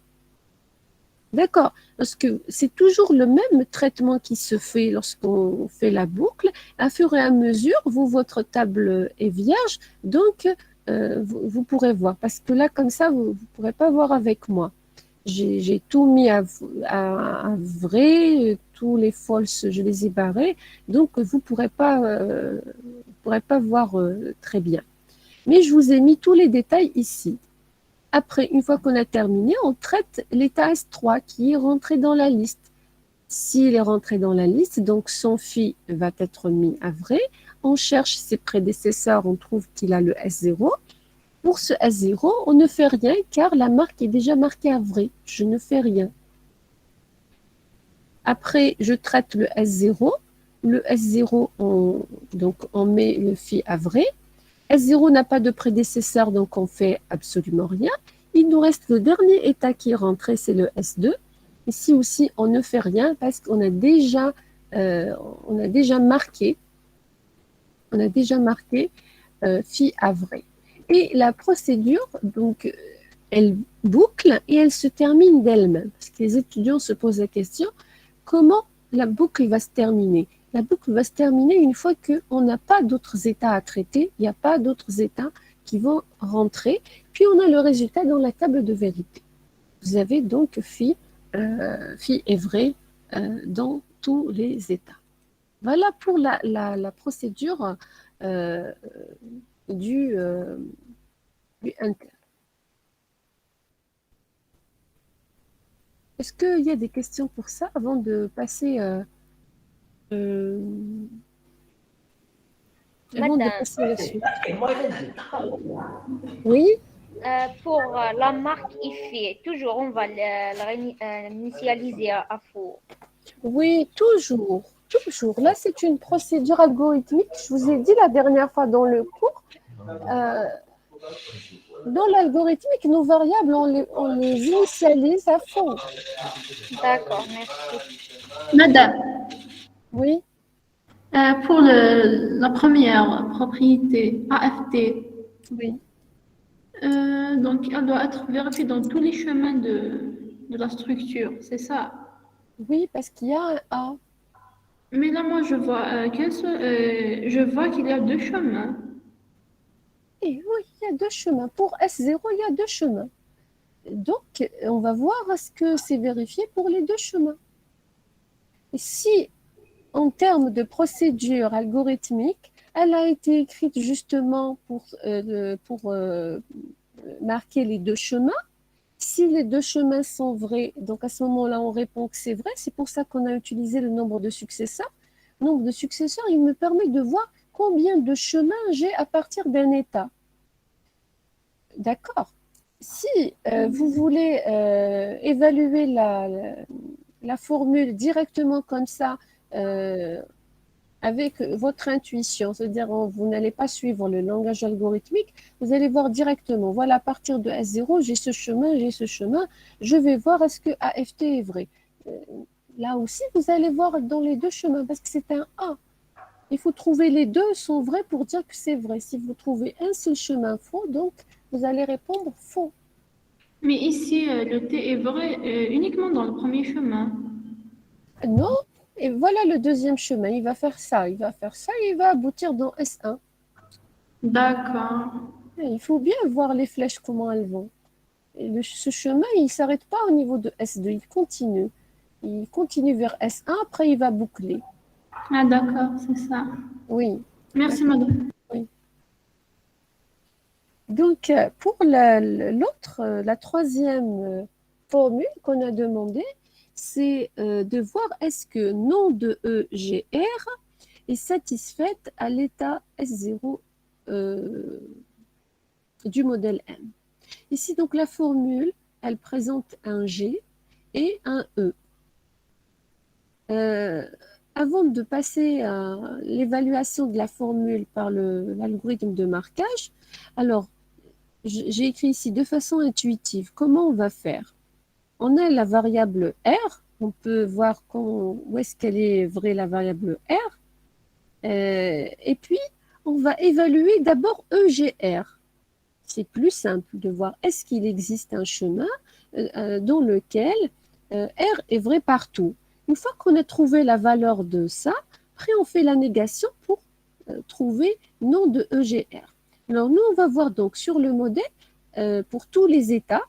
D'accord, parce que c'est toujours le même traitement qui se fait lorsqu'on fait la boucle. À fur et à mesure, votre table est vierge, donc vous pourrez voir. Parce que là, comme ça, vous ne pourrez pas voir avec moi. J'ai tout mis à vrai, tous les falses, je les ai barrés. Donc, vous ne pourrez pas voir très bien. Mais je vous ai mis tous les détails ici. Après, une fois qu'on a terminé, on traite l'état S3 qui est rentré dans la liste. S'il est rentré dans la liste, donc son phi va être mis à vrai. On cherche ses prédécesseurs, on trouve qu'il a le S0. Pour ce S0, on ne fait rien car la marque est déjà marquée à vrai. Je ne fais rien. Après, je traite le S0. Le S0, donc on met le phi à vrai. S0 n'a pas de prédécesseur, donc on fait absolument rien. Il nous reste le dernier état qui est rentré, c'est le S2. Ici aussi, on ne fait rien parce qu'on a déjà marqué phi à vrai. Et la procédure, donc, elle boucle et elle se termine d'elle-même. Parce que les étudiants se posent la question, comment la boucle va se terminer? La boucle va se terminer une fois qu'on n'a pas d'autres états à traiter, il n'y a pas d'autres états qui vont rentrer, puis on a le résultat dans la table de vérité. Vous avez donc phi est vrai dans tous les états. Voilà pour la procédure du inter. Est-ce qu'il y a des questions pour ça avant de passer euh, avant de Madame, passer à la suite? Oui, pour la marque IFI, toujours on va l'initialiser à faux. oui, toujours, toujours. Là, c'est une procédure algorithmique. Je vous ai dit la dernière fois dans le cours, dans l'algorithmique, nos variables, on les initialise à fond. D'accord, merci. Madame, Oui, pour la première propriété, AFT, oui, donc elle doit être vérifiée dans tous les chemins de la structure, c'est ça. oui, parce qu'il y a un A. Mais là, moi, je vois, je vois qu'il y a deux chemins. Et oui, il y a deux chemins. Pour S0, il y a deux chemins. Donc, on va voir est-ce que c'est vérifié pour les deux chemins. Et si, en termes de procédure algorithmique, elle a été écrite justement pour marquer les deux chemins, si les deux chemins sont vrais, donc à ce moment-là, on répond que c'est vrai. C'est pour ça qu'on a utilisé le nombre de successeurs. Le nombre de successeurs, il me permet de voir combien de chemins j'ai à partir d'un état. D'accord. Si vous voulez évaluer la formule directement comme ça, euh, avec votre intuition, c'est-à-dire vous n'allez pas suivre le langage algorithmique, vous allez voir directement, voilà, à partir de S0, j'ai ce chemin, je vais voir est-ce que AFT est vrai. Euh, Là aussi, vous allez voir dans les deux chemins, parce que c'est un A. Il faut trouver les deux sont vrais pour dire que c'est vrai. Si vous trouvez un seul chemin faux, donc vous allez répondre faux. Mais ici, le T est vrai uniquement dans le premier chemin. Non, et voilà le deuxième chemin. Il va faire ça, il va faire ça, et il va aboutir dans S1. D'accord. Et il faut bien voir les flèches, comment elles vont. Et ce chemin, il ne s'arrête pas au niveau de S2, il continue. Il continue vers S1, après il va boucler. Ah, d'accord, c'est ça. Oui, Merci, d'accord. madame. Oui. Donc, pour la troisième formule qu'on a demandé, c'est de voir est-ce que nom de EGR est satisfaite à l'état S0 du modèle M. Ici, donc, la formule, elle présente un G et un E. Avant de passer à l'évaluation de la formule par l'algorithme de marquage, alors, j'ai écrit ici de façon intuitive. Comment on va faire? On a la variable R. On peut voir où est-ce qu'elle est vraie, la variable R. Et puis, on va évaluer d'abord EGR. C'est plus simple de voir est-ce qu'il existe un chemin dans lequel R est vrai partout. Une fois qu'on a trouvé la valeur de ça, après on fait la négation pour trouver nom de EGR. Alors, nous, on va voir donc sur le modèle, pour tous les états,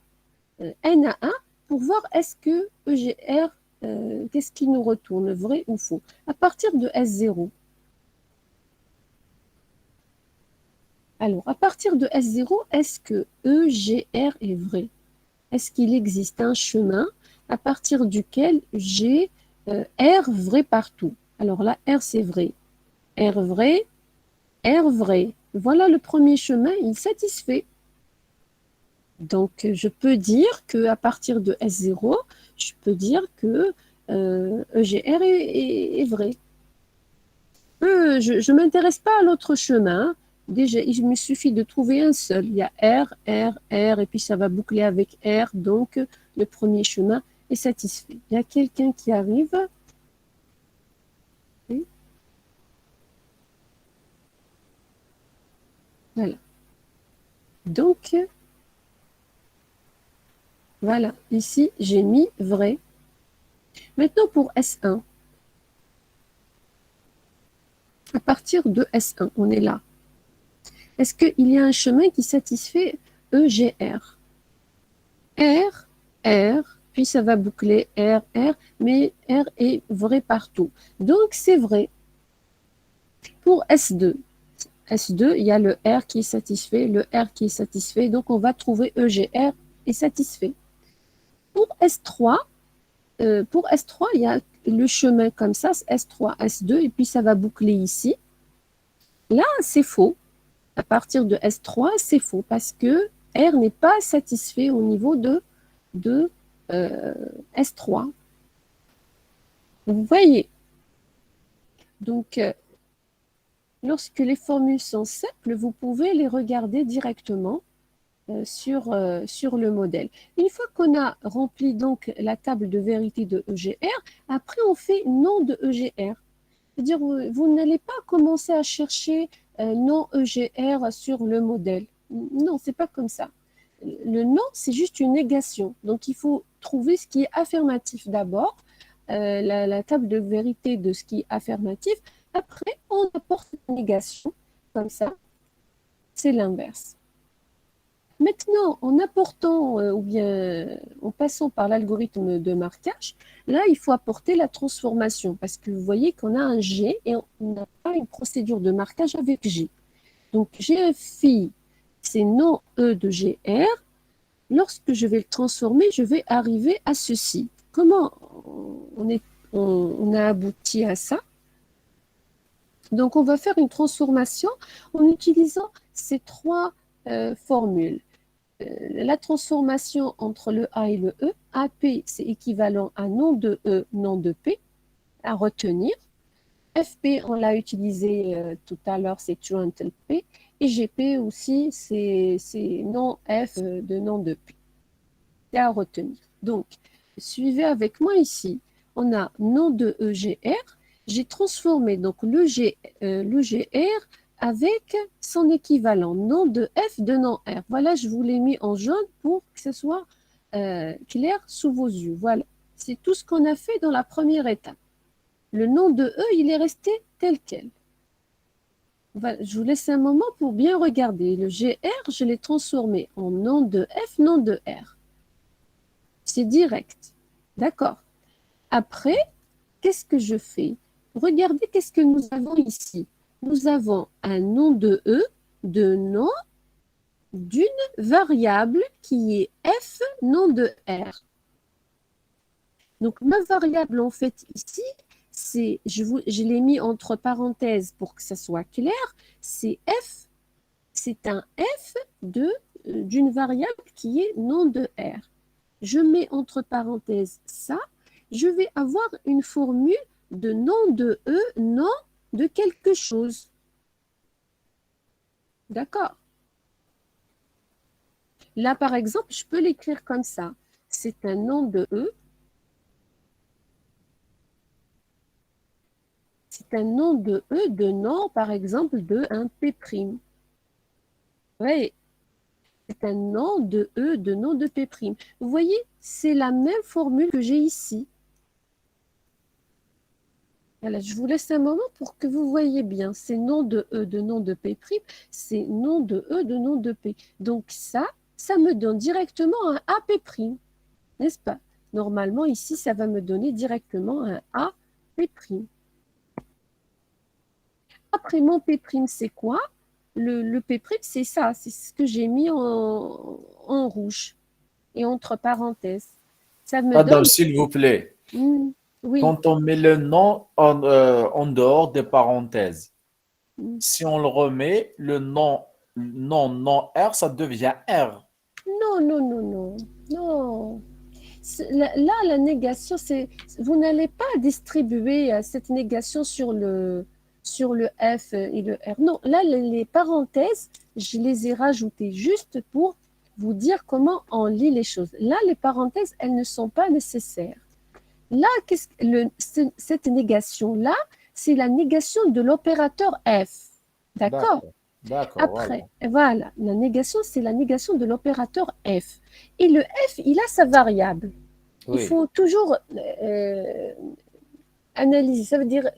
n à 1, pour voir est-ce que EGR, qu'est-ce qui nous retourne, vrai ou faux. À partir de S0, alors, à partir de S0, est-ce que EGR est vrai? Est-ce qu'il existe un chemin à partir duquel j'ai R vrai partout? Alors là, R c'est vrai. R vrai, R vrai. Voilà le premier chemin, il satisfait. Donc, je peux dire qu'à partir de S0, je peux dire que EGR est vrai. Je ne m'intéresse pas à l'autre chemin. Déjà, il me suffit de trouver un seul. Il y a R, R, R, et puis ça va boucler avec R. Donc, le premier chemin est satisfait. Il y a quelqu'un qui arrive. Oui. Voilà. Donc, voilà. Ici, j'ai mis vrai. Maintenant, pour S1. À partir de S1, on est là. Est-ce qu'il y a un chemin qui satisfait EGR? R, R, puis ça va boucler R, R, mais R est vrai partout. Donc, c'est vrai. Pour S2, S2, il y a le R qui est satisfait, le R qui est satisfait, donc on va trouver EGR est satisfait. Pour S3, il y a le chemin comme ça, S3, S2, et puis ça va boucler ici. Là, c'est faux. À partir de S3, c'est faux parce que R n'est pas satisfait au niveau de S3. Vous voyez. Donc, lorsque les formules sont simples, vous pouvez les regarder directement sur le modèle. Une fois qu'on a rempli donc la table de vérité de EGR, après on fait nom de EGR. C'est-à-dire, vous n'allez pas commencer à chercher nom EGR sur le modèle. Non, c'est pas comme ça. Le nom, c'est juste une négation. Donc, il faut trouver ce qui est affirmatif d'abord, la table de vérité de ce qui est affirmatif. Après, on apporte la négation. Comme ça, c'est l'inverse. Maintenant, en apportant ou bien en passant par l'algorithme de marquage, là, il faut apporter la transformation parce que vous voyez qu'on a un G et on n'a pas une procédure de marquage avec G. Donc, j'ai un phi, c'est non E de GR. Lorsque je vais le transformer, je vais arriver à ceci. Comment on a abouti à ça? Donc, on va faire une transformation en utilisant ces trois formules. La transformation entre le A et le E, AP, c'est équivalent à nom de E, nom de P, à retenir. FP, on l'a utilisé tout à l'heure, c'est truant P. Et GP aussi, c'est nom F de nom de P. C'est à retenir. Donc, suivez avec moi ici. On a nom de EGR. J'ai transformé donc le GR avec son équivalent, nom de F de nom R. Voilà, je vous l'ai mis en jaune pour que ce soit clair sous vos yeux. Voilà, c'est tout ce qu'on a fait dans la première étape. Le nom de E, il est resté tel quel. Voilà, je vous laisse un moment pour bien regarder. Le GR, je l'ai transformé en nom de F, nom de R. C'est direct. D'accord. Après, qu'est-ce que je fais? Regardez qu'est-ce que nous avons ici. Nous avons un nom de E, de nom d'une variable qui est F, nom de R. Donc, ma variable, en fait, ici, je l'ai mis entre parenthèses pour que ça soit clair, c'est F, c'est un F d'une variable qui est nom de R. Je mets entre parenthèses ça, je vais avoir une formule de nom de E, nom de quelque chose. D'accord? Là, par exemple, je peux l'écrire comme ça. C'est un nom de E. C'est un nom de E de nom, par exemple, de un P'. Oui, c'est un nom de E de nom de P'. Vous voyez, c'est la même formule que j'ai ici. Voilà, je vous laisse un moment pour que vous voyez bien. C'est nom de E de nom de P', c'est nom de E de nom de P. Donc ça me donne directement un AP', n'est-ce pas? Normalement, ici, ça va me donner directement un AP'. Après, mon P', c'est quoi? Le P', c'est ça, c'est ce que j'ai mis en rouge et entre parenthèses. Ça me Madame, donne... s'il vous plaît, oui. quand on met le nom en dehors des parenthèses, si on le remet, le nom, non, R, ça devient R. Non, non, non, non, non. Là, la négation, c'est vous n'allez pas distribuer cette négation sur le F et le R. Non, là, les parenthèses, je les ai rajoutées juste pour vous dire comment on lit les choses. Là, les parenthèses, elles ne sont pas nécessaires. Là, cette négation-là, c'est la négation de l'opérateur F. D'accord? D'accord, Après, voilà, la négation, c'est la négation de l'opérateur F. Et le F, il a sa variable. Il oui. faut toujours analyser. Ça veut dire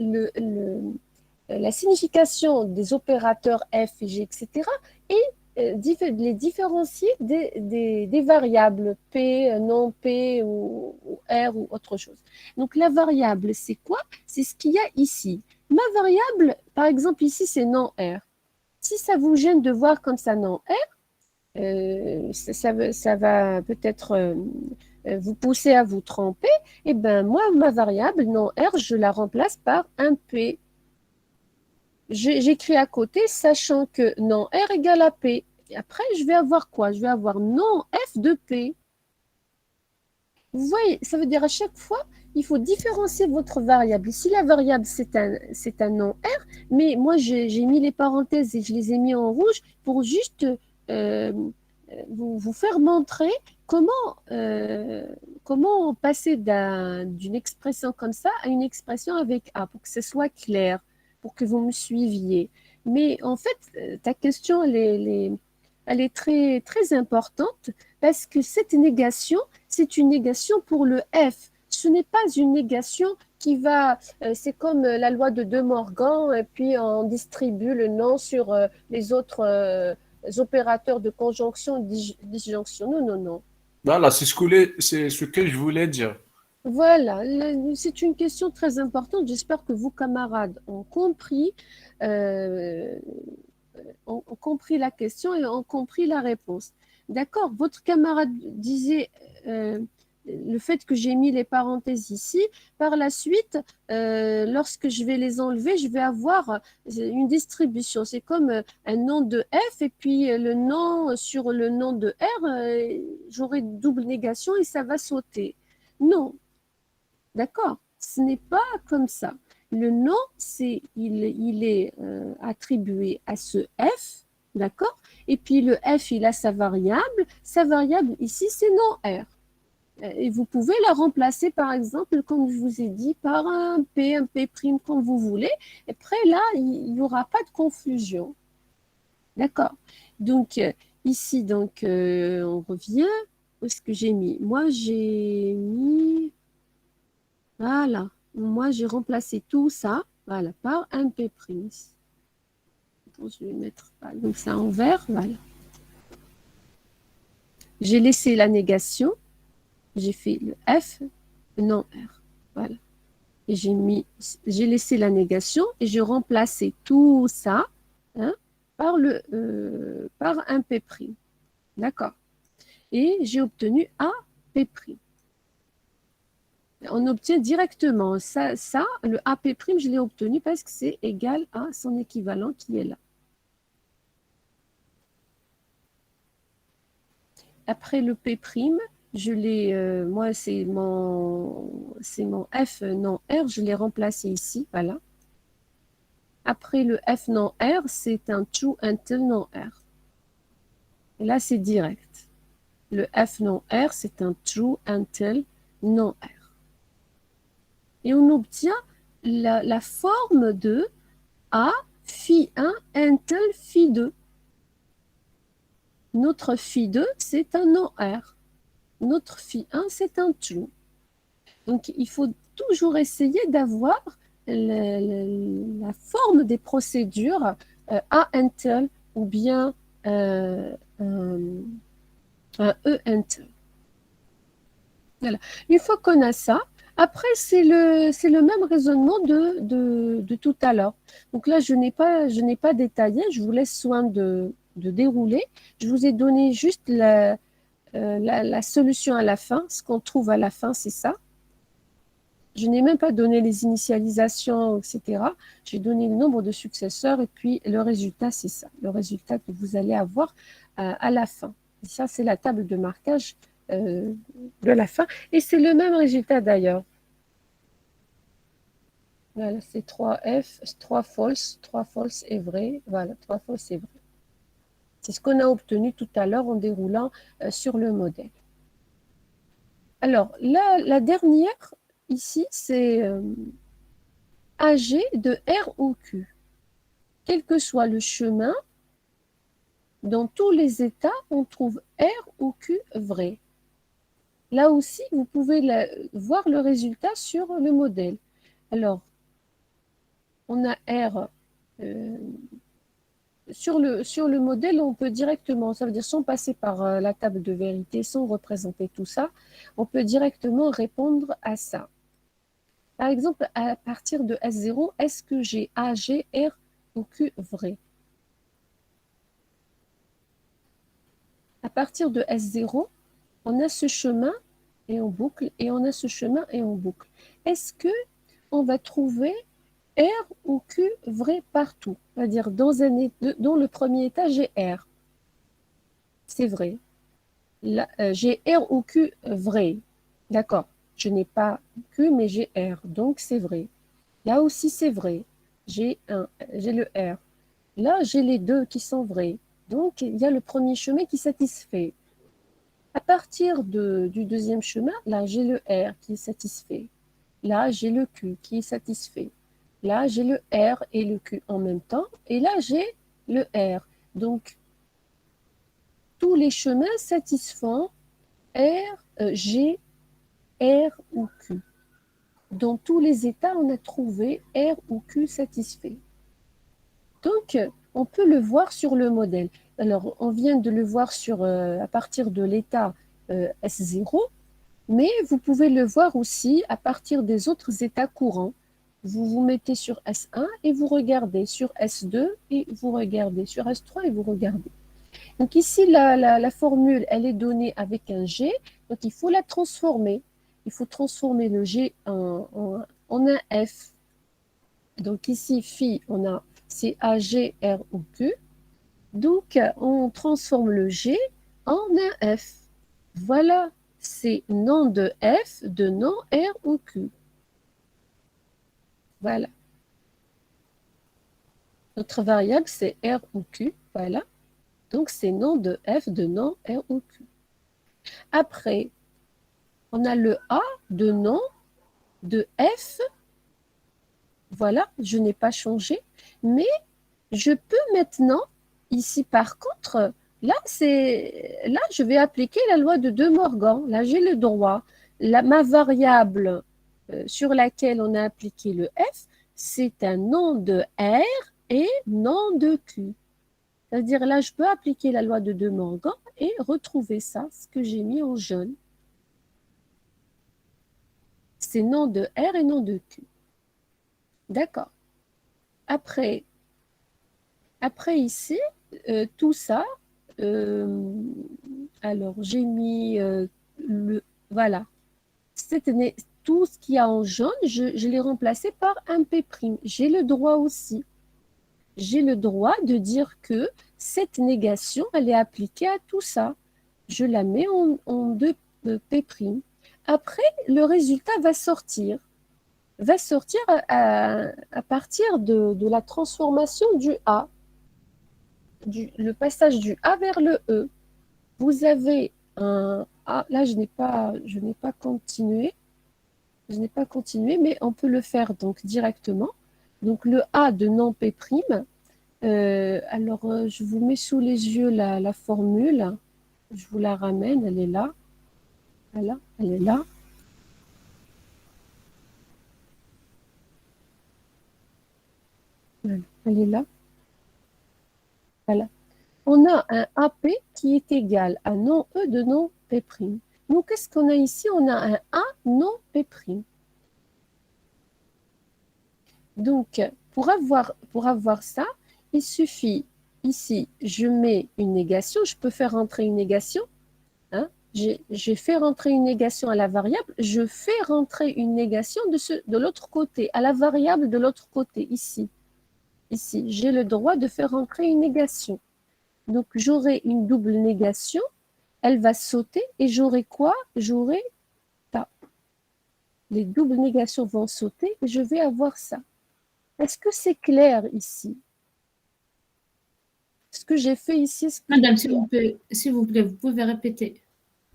la signification des opérateurs F et G, etc. et les différencier des variables P, non P ou R ou autre chose. Donc la variable, c'est quoi? C'est ce qu'il y a ici. Ma variable, par exemple, ici, c'est non R. Si ça vous gêne de voir comme ça non R, ça va peut-être vous pousser à vous tromper. Eh bien, moi, ma variable non R, je la remplace par un P. J'écris à côté, sachant que non R égale à P. Et après, je vais avoir quoi? Je vais avoir non F de P. Vous voyez, ça veut dire à chaque fois, il faut différencier votre variable. Ici, la variable, c'est un non R, mais moi, j'ai mis les parenthèses et je les ai mis en rouge pour juste vous faire montrer comment passer d'une expression comme ça à une expression avec A, pour que ce soit clair, pour que vous me suiviez. Mais en fait, ta question, elle est très, très importante parce que cette négation, c'est une négation pour le F. Ce n'est pas une négation qui va, c'est comme la loi de De Morgan, et puis on distribue le nom sur les autres opérateurs de conjonction et disjonction. Non, non, non. Voilà, c'est ce que je voulais dire. Voilà, c'est une question très importante. J'espère que vos camarades euh, ont compris la question et ont compris la réponse. D'accord, votre camarade disait le fait que j'ai mis les parenthèses ici. Par la suite, lorsque je vais les enlever, je vais avoir une distribution. C'est comme un nom de F et puis le nom sur le nom de R, j'aurai double négation et ça va sauter. Non, d'accord, ce n'est pas comme ça. Le nom, il est attribué à ce F, d'accord? Et puis le F, il a sa variable. Sa variable ici, c'est non R. Et vous pouvez la remplacer, par exemple, comme je vous ai dit, par un P', comme vous voulez. Et après, là, il n'y aura pas de confusion. D'accord? Donc, ici, on revient. Où est-ce que j'ai mis? Moi, j'ai mis... Voilà. Moi, j'ai remplacé tout ça, voilà, par un P'. Bon, je vais mettre donc ça en vert, voilà. J'ai laissé la négation, j'ai fait le F, non R, voilà. Et j'ai laissé la négation et j'ai remplacé tout ça hein, par un P'. D'accord. Et j'ai obtenu A P'. On obtient directement ça, le AP', je l'ai obtenu parce que c'est égal à son équivalent qui est là. Après le P', je l'ai, moi c'est mon F non R, je l'ai remplacé ici, voilà. Après le F non R, c'est un true until non R. Et là c'est direct. Le F non R, c'est un true until non R. Et on obtient la forme de A, phi1, until phi2. Notre phi2, c'est un non-R. Notre phi1, c'est un true. Donc, il faut toujours essayer d'avoir la forme des procédures A until ou bien un E until. Voilà. Une fois qu'on a ça, après, c'est le même raisonnement de tout à l'heure. Donc là, je n'ai pas détaillé, je vous laisse soin de dérouler. Je vous ai donné juste la solution à la fin. Ce qu'on trouve à la fin, c'est ça. Je n'ai même pas donné les initialisations, etc. J'ai donné le nombre de successeurs et puis le résultat, c'est ça. Le résultat que vous allez avoir à la fin. Et ça, c'est la table de marquage de la fin. Et c'est le même résultat d'ailleurs. Voilà, c'est 3F, 3 false est vrai. Voilà, 3 false est vrai. C'est ce qu'on a obtenu tout à l'heure en déroulant sur le modèle. Alors, là, la dernière, ici, c'est AG de R ou Q. Quel que soit le chemin, dans tous les états, on trouve R ou Q vrai. Là aussi, vous pouvez voir le résultat sur le modèle. Alors, on a R. Sur le modèle, on peut directement, ça veut dire sans passer par la table de vérité, sans représenter tout ça, on peut directement répondre à ça. Par exemple, à partir de S0, est-ce que j'ai A, G, R ou Q vrai? À partir de S0, on a ce chemin et on boucle, et on a ce chemin et on boucle. Est-ce que on va trouver R ou Q vrai partout? C'est-à-dire dans le premier état, j'ai R. C'est vrai. J'ai R ou Q vrai. D'accord. Je n'ai pas Q, mais j'ai R. Donc, c'est vrai. Là aussi, c'est vrai. J'ai le R. Là, j'ai les deux qui sont vrais. Donc, il y a le premier chemin qui satisfait. À partir du deuxième chemin, là, j'ai le R qui est satisfait. Là, j'ai le Q qui est satisfait. Là, j'ai le R et le Q en même temps. Et là, j'ai le R. Donc, tous les chemins satisfont G, R ou Q. Dans tous les états, on a trouvé R ou Q satisfait. Donc, on peut le voir sur le modèle. Alors, on vient de le voir à partir de l'état S0, mais vous pouvez le voir aussi à partir des autres états courants. Vous vous mettez sur S1 et vous regardez, sur S2 et vous regardez, sur S3 et vous regardez. Donc ici, la formule, elle est donnée avec un G, donc il faut la transformer. Il faut transformer le G en un F. Donc ici, phi, on a c'est A, G, R ou Q. Donc, on transforme le G en un F. Voilà, c'est nom de F de nom R ou Q. Voilà. Notre variable, c'est R ou Q. Voilà. Donc, c'est nom de F de nom R ou Q. Après, on a le A de nom de F. Voilà, je n'ai pas changé. Mais je peux maintenant, ici par contre, là, je vais appliquer la loi de De Morgan. Là, j'ai le droit. Ma variable sur laquelle on a appliqué le F, c'est un nom de R et nom de Q. C'est-à-dire là, je peux appliquer la loi de De Morgan et retrouver ça, ce que j'ai mis en jaune. C'est nom de R et nom de Q. D'accord. Après ici, tout ça, alors j'ai mis voilà. Tout ce qu'il y a en jaune, je l'ai remplacé par un P'. J'ai le droit aussi. J'ai le droit de dire que cette négation, elle est appliquée à tout ça. Je la mets en 2 P'. Après, le résultat va sortir à partir de la transformation du A, le passage du A vers le E. Vous avez un A, là je n'ai pas continué, mais on peut le faire donc directement. Donc le A de non P', alors je vous mets sous les yeux la formule, je vous la ramène, elle est là, voilà, elle est là. Elle est là. Voilà. On a un AP qui est égal à non E de non P'. Donc, qu'est-ce qu'on a ici? On a un A non P'. Donc, pour avoir ça, il suffit, ici, je mets une négation, je peux faire rentrer une négation. Hein, j'ai fait rentrer une négation à la variable, je fais rentrer une négation de l'autre côté, à la variable de l'autre côté, ici. Ici, j'ai le droit de faire rentrer une négation. Donc, j'aurai une double négation, elle va sauter, et j'aurai quoi? J'aurai ça. Les doubles négations vont sauter, et je vais avoir ça. Est-ce que c'est clair ici? Ce que j'ai fait ici, est-ce que Madame, s'il vous plaît, vous pouvez répéter.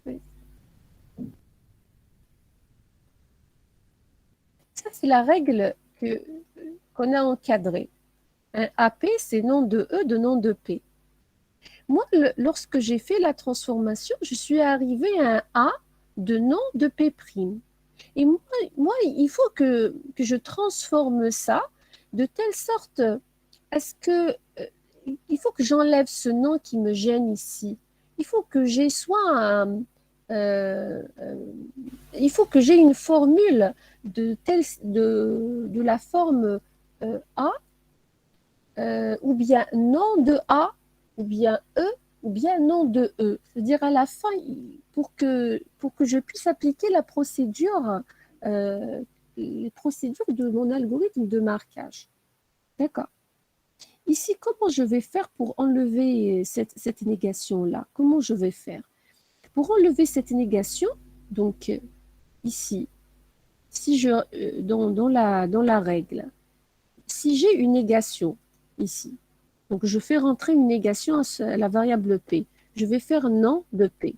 oui. Ça, c'est la règle qu'on a encadrée. Un AP, c'est nom de E de nom de P. Moi, lorsque j'ai fait la transformation, je suis arrivée à un A de nom de P'. Et moi, il faut que je transforme ça de telle sorte à ce que il faut que j'enlève ce nom qui me gêne ici. Il faut que j'ai soit il faut que j'ai une formule de la forme A, ou bien nom de A, ou bien E, ou bien nom de E. C'est-à-dire à la fin, pour que je puisse appliquer la procédure, les procédures de mon algorithme de marquage. D'accord. Ici, comment je vais faire pour enlever cette négation-là? Comment je vais faire? Pour enlever cette négation, donc ici, si dans la règle, si j'ai une négation ici, donc je fais rentrer une négation à la variable P, je vais faire non de P.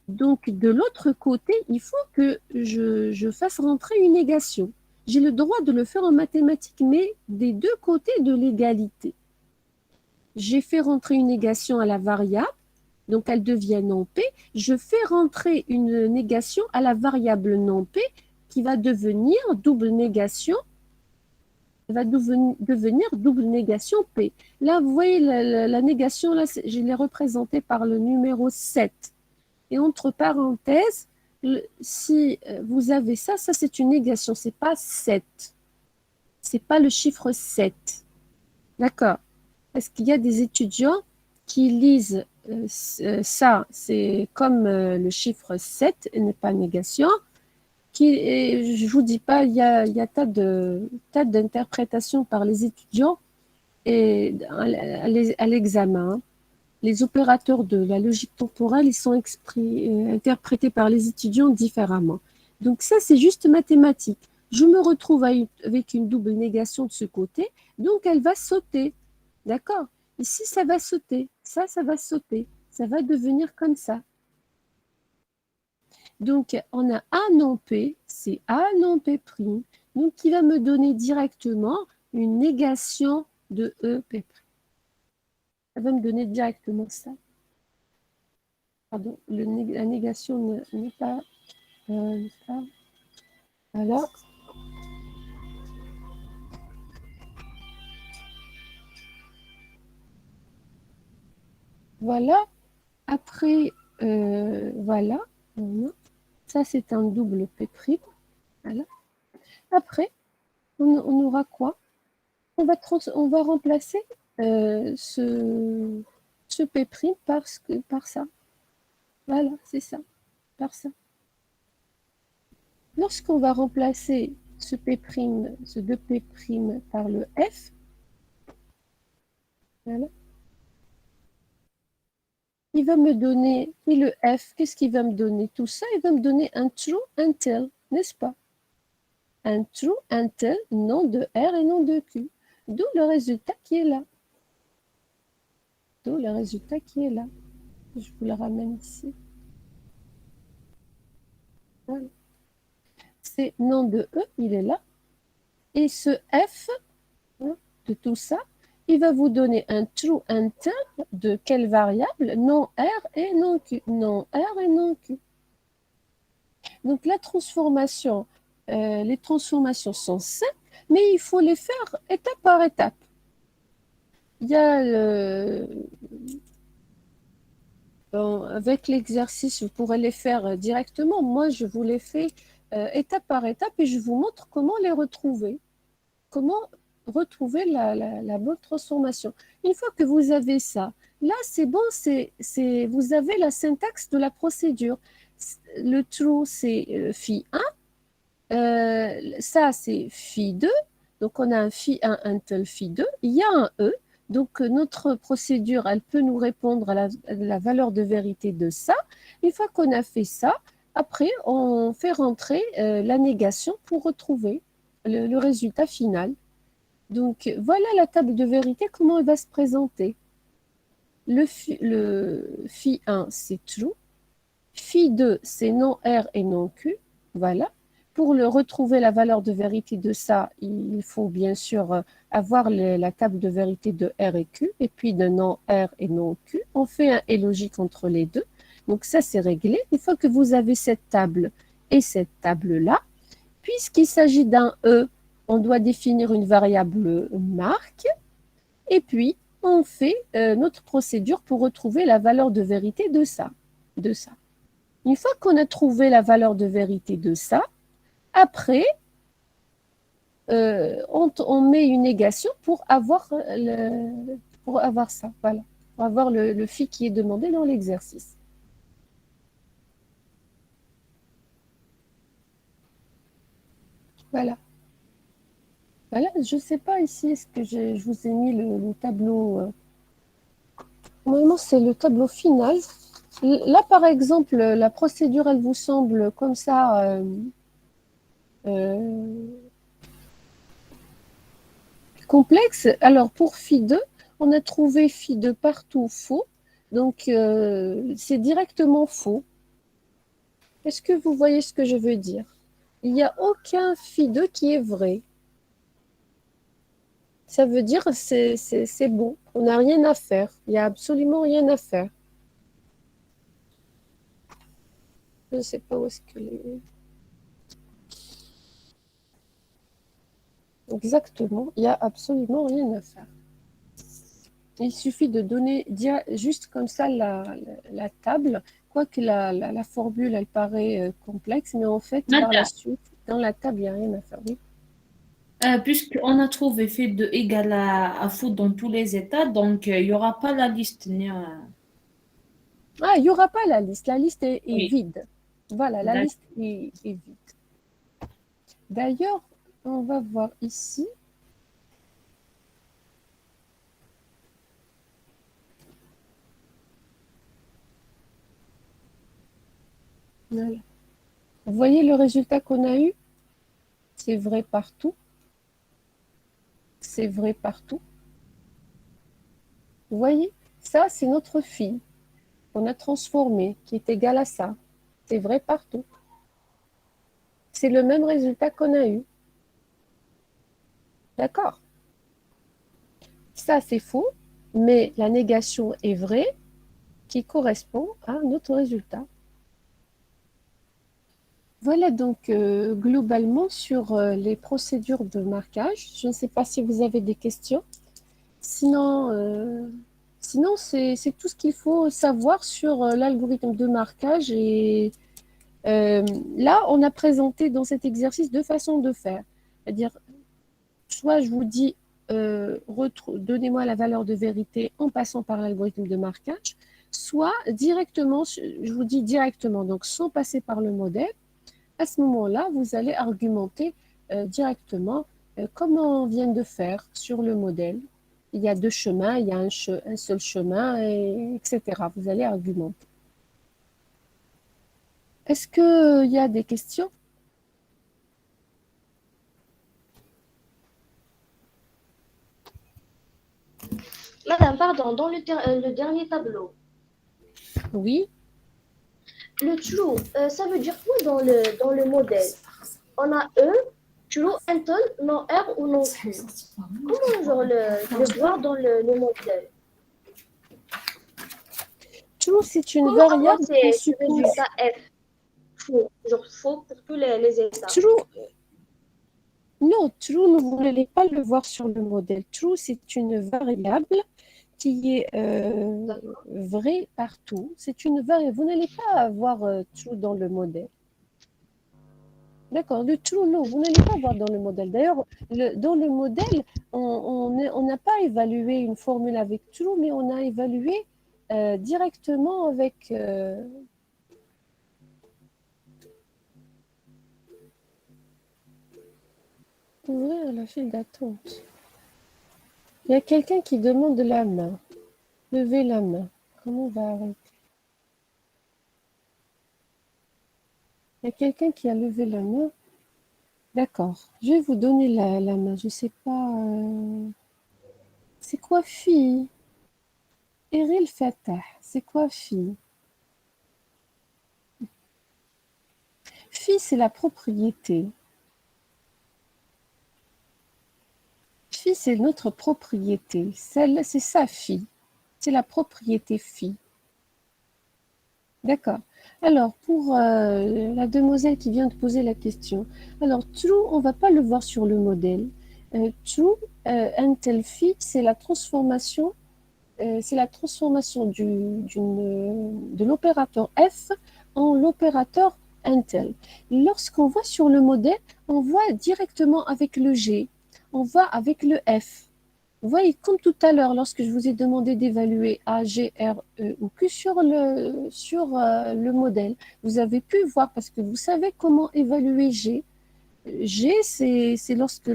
Donc de l'autre côté, il faut que je fasse rentrer une négation. J'ai le droit de le faire en mathématiques, mais des deux côtés de l'égalité. J'ai fait rentrer une négation à la variable, donc elle devient non P. Je fais rentrer une négation à la variable non P qui va devenir double négation, va devenir double négation P. Là, vous voyez la négation, là, je l'ai représentée par le numéro 7. Et entre parenthèses, si vous avez ça, ça c'est une négation, c'est pas 7. C'est pas le chiffre 7. D'accord? Parce qu'il y a des étudiants qui lisent ça, c'est comme le chiffre 7 et n'est pas négation. Je ne vous dis pas, il y a tas d'interprétations par les étudiants et à l'examen. Les opérateurs de la logique temporelle, ils sont interprétés par les étudiants différemment. Donc ça, c'est juste mathématique. Je me retrouve avec une double négation de ce côté, donc elle va sauter. D'accord? Ici, ça va sauter. Ça va sauter. Ça va devenir comme ça. Donc, on a A non P, c'est A non P', donc qui va me donner directement une négation de E P'. Ça va me donner directement ça. Pardon, la négation n'est pas ça. Alors, voilà. Après, voilà. Ça, c'est un double P'. Voilà. Après, on aura quoi? On va remplacer ce P' par ça. Voilà, c'est ça, par ça. Lorsqu'on va remplacer ce P', ce 2P' par le F, voilà, il va me donner, et le F, qu'est-ce qu'il va me donner? Tout ça, il va me donner un true until, n'est-ce pas? Un true until, nom de R et nom de Q. D'où le résultat qui est là. D'où le résultat qui est là. Je vous le ramène ici. Voilà. C'est nom de E, il est là. Et ce F, hein, de tout ça, il va vous donner un true until de quelle variable? Non R et non Q. Non R et non Q. Donc la transformation, les transformations sont simples, mais il faut les faire étape par étape. il y a avec l'exercice, vous pourrez les faire directement. Moi, je vous les fais étape par étape et je vous montre comment les retrouver. Comment retrouver la bonne transformation. Une fois que vous avez ça, là, c'est bon, vous avez la syntaxe de la procédure. Le true, c'est phi 1. Ça, c'est phi 2. Donc, on a un phi 1 until phi 2. Il y a un E. Donc, notre procédure, elle peut nous répondre à la valeur de vérité de ça. Une fois qu'on a fait ça, après, on fait rentrer la négation pour retrouver le résultat final. Donc, voilà la table de vérité, comment elle va se présenter. Le phi 1, c'est true. Phi 2, c'est non R et non Q. Voilà. Pour retrouver la valeur de vérité de ça, il faut bien sûr avoir la table de vérité de R et Q, et puis de non R et non Q. On fait un et logique entre les deux. Donc ça, c'est réglé. Une fois que vous avez cette table et cette table-là, puisqu'il s'agit d'un E, on doit définir une variable marque, et puis on fait notre procédure pour retrouver la valeur de vérité de ça. Une fois qu'on a trouvé la valeur de vérité de ça, après, on met une négation pour avoir ça, voilà, pour avoir le phi qui est demandé dans l'exercice. Voilà. Voilà, je ne sais pas ici, est-ce que je vous ai mis le tableau. Normalement, c'est le tableau final. Là, par exemple, la procédure, elle vous semble comme ça complexe. Alors, pour phi 2, on a trouvé phi 2 partout faux. Donc, c'est directement faux. Est-ce que vous voyez ce que je veux dire? Il n'y a aucun phi 2 qui est vrai. Ça veut dire que c'est bon. On n'a rien à faire. Il n'y a absolument rien à faire. Je ne sais pas où est-ce que les... Exactement, il n'y a absolument rien à faire. Il suffit de donner juste comme ça la table, quoique la formule, elle paraît complexe, mais en fait, par la suite, dans la table, il n'y a rien à faire. Oui. Puisqu'on a trouvé fait de égal à faux dans tous les états, donc il n'y aura pas la liste. Ah, il n'y aura pas la liste. La liste est Oui. vide. Voilà, la liste est vide. D'ailleurs, on va voir ici. Voilà. Vous voyez le résultat qu'on a eu? C'est vrai partout. C'est vrai partout. Vous voyez? Ça, c'est notre phi qu'on a transformé, qui est égal à ça. C'est vrai partout. C'est le même résultat qu'on a eu. D'accord? Ça, c'est faux, mais la négation est vraie, qui correspond à notre résultat. Voilà donc globalement sur les procédures de marquage. Je ne sais pas si vous avez des questions. Sinon, c'est tout ce qu'il faut savoir sur l'algorithme de marquage. Et là, on a présenté dans cet exercice deux façons de faire. C'est-à-dire, soit je vous dis, donnez-moi la valeur de vérité en passant par l'algorithme de marquage, soit directement, je vous dis directement, donc sans passer par le modèle. À ce moment-là, vous allez argumenter directement comme on vient de faire sur le modèle. Il y a deux chemins, il y a un seul chemin, etc. Vous allez argumenter. Est-ce qu'il y a des questions? Madame, pardon, dans le dernier tableau, Oui. le true, ça veut dire quoi dans le modèle? On a E, true, until, non R ou non Q. Comment genre, le voir dans le modèle? True, c'est une Comment variable c'est qui ce résultat F? Faux, genre faux pour tous les états. True. Non, true, vous n'allez pas le voir sur le modèle. True, c'est une variable qui est vraie partout. C'est une variable. Vous n'allez pas avoir true dans le modèle. D'accord, le true, non, vous n'allez pas voir dans le modèle. D'ailleurs, dans le modèle, on n'a pas évalué une formule avec true, mais on a évalué directement avec... ouvrir la file d'attente. Il y a quelqu'un qui demande la main. Levez la main. Comment on va arrêter? Il y a quelqu'un qui a levé la main. D'accord. Je vais vous donner la main. Je ne sais pas. C'est quoi fille? Eril Fatah. C'est quoi fille? Fille, c'est la propriété. Fille, c'est notre propriété. Celle, c'est sa fille. C'est la propriété fille. D'accord. Alors, pour la demoiselle qui vient de poser la question, alors, true, on ne va pas le voir sur le modèle. True, until fit, c'est la transformation, de l'opérateur F en l'opérateur until. Lorsqu'on voit sur le modèle, on voit directement avec le G, on voit avec le F. Vous voyez, comme tout à l'heure, lorsque je vous ai demandé d'évaluer A, G, R, E ou Q sur le modèle, vous avez pu voir parce que vous savez comment évaluer G. G, c'est lorsque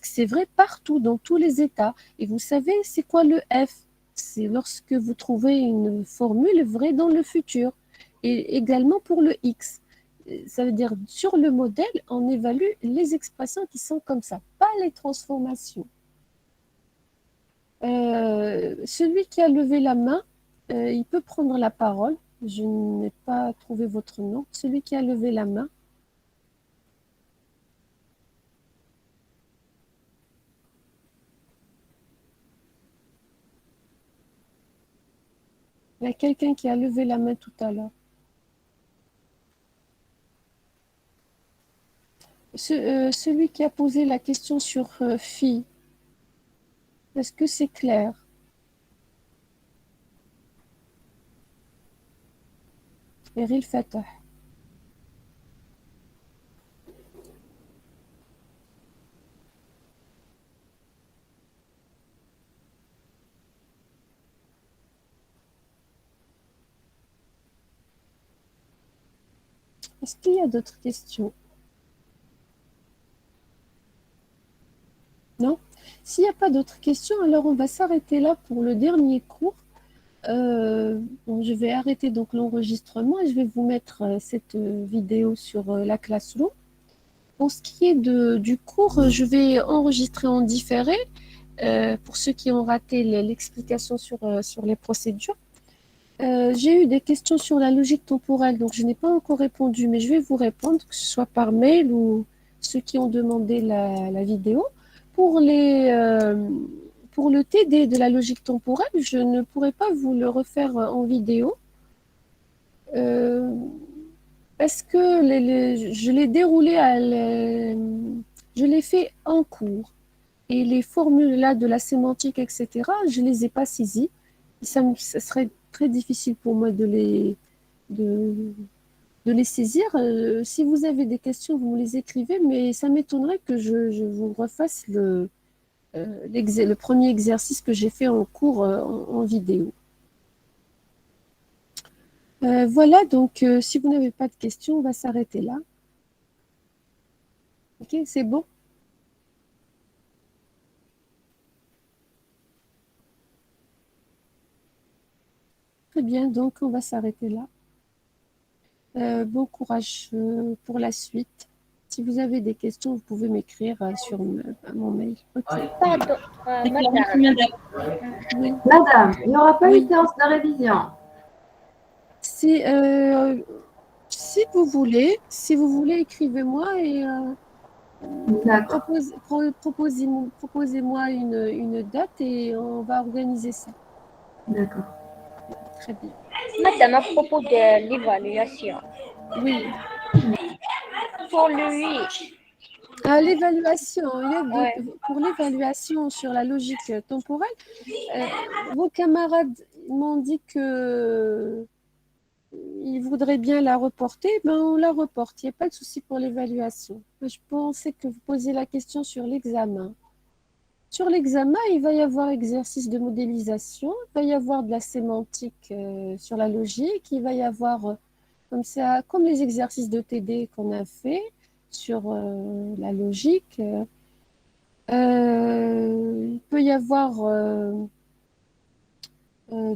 c'est vrai partout, dans tous les états. Et vous savez, c'est quoi le F? C'est lorsque vous trouvez une formule vraie dans le futur. Et également pour le X. Ça veut dire, sur le modèle, on évalue les expressions qui sont comme ça, pas les transformations. Celui qui a levé la main, il peut prendre la parole. Je n'ai pas trouvé votre nom. Celui qui a levé la main. Il y a quelqu'un qui a levé la main tout à l'heure. Celui qui a posé la question sur fille, est-ce que c'est clair? Eril Fatah. Est-ce qu'il y a d'autres questions? Non? S'il n'y a pas d'autres questions, alors on va s'arrêter là pour le dernier cours. Bon, je vais arrêter donc l'enregistrement et je vais vous mettre cette vidéo sur la Classroom. Pour ce qui est du cours, je vais enregistrer en différé pour ceux qui ont raté l'explication sur les procédures. J'ai eu des questions sur la logique temporelle, donc je n'ai pas encore répondu, mais je vais vous répondre, que ce soit par mail ou ceux qui ont demandé la vidéo. Pour le TD de la logique temporelle, je ne pourrai pas vous le refaire en vidéo parce que je l'ai déroulé, je l'ai fait en cours. Et les formules là de la sémantique, etc., je ne les ai pas saisies. Ça serait très difficile pour moi de les saisir. Si vous avez des questions, vous me les écrivez, mais ça m'étonnerait que je vous refasse le premier exercice que j'ai fait en cours en vidéo. Voilà, donc si vous n'avez pas de questions, on va s'arrêter là. Ok, c'est bon? Très bien, donc on va s'arrêter là. Bon courage pour la suite. Si vous avez des questions, vous pouvez m'écrire sur mon mail. Okay. Pardon, madame. Oui. Madame, il n'y aura pas Oui. une séance de révision. Si vous voulez, écrivez-moi et D'accord. proposez-moi une date et on va organiser ça. D'accord. Très bien. Madame, à propos de l'évaluation, Oui. pour lui. L'évaluation, Ouais. pour l'évaluation sur la logique temporelle, vos camarades m'ont dit que ils voudraient bien la reporter, ben on la reporte, il n'y a pas de souci pour l'évaluation. Je pensais que vous posiez la question sur l'examen. Sur l'examen, il va y avoir exercice de modélisation, il va y avoir de la sémantique sur la logique, il va y avoir, comme ça, comme les exercices de TD qu'on a fait sur la logique, il peut y avoir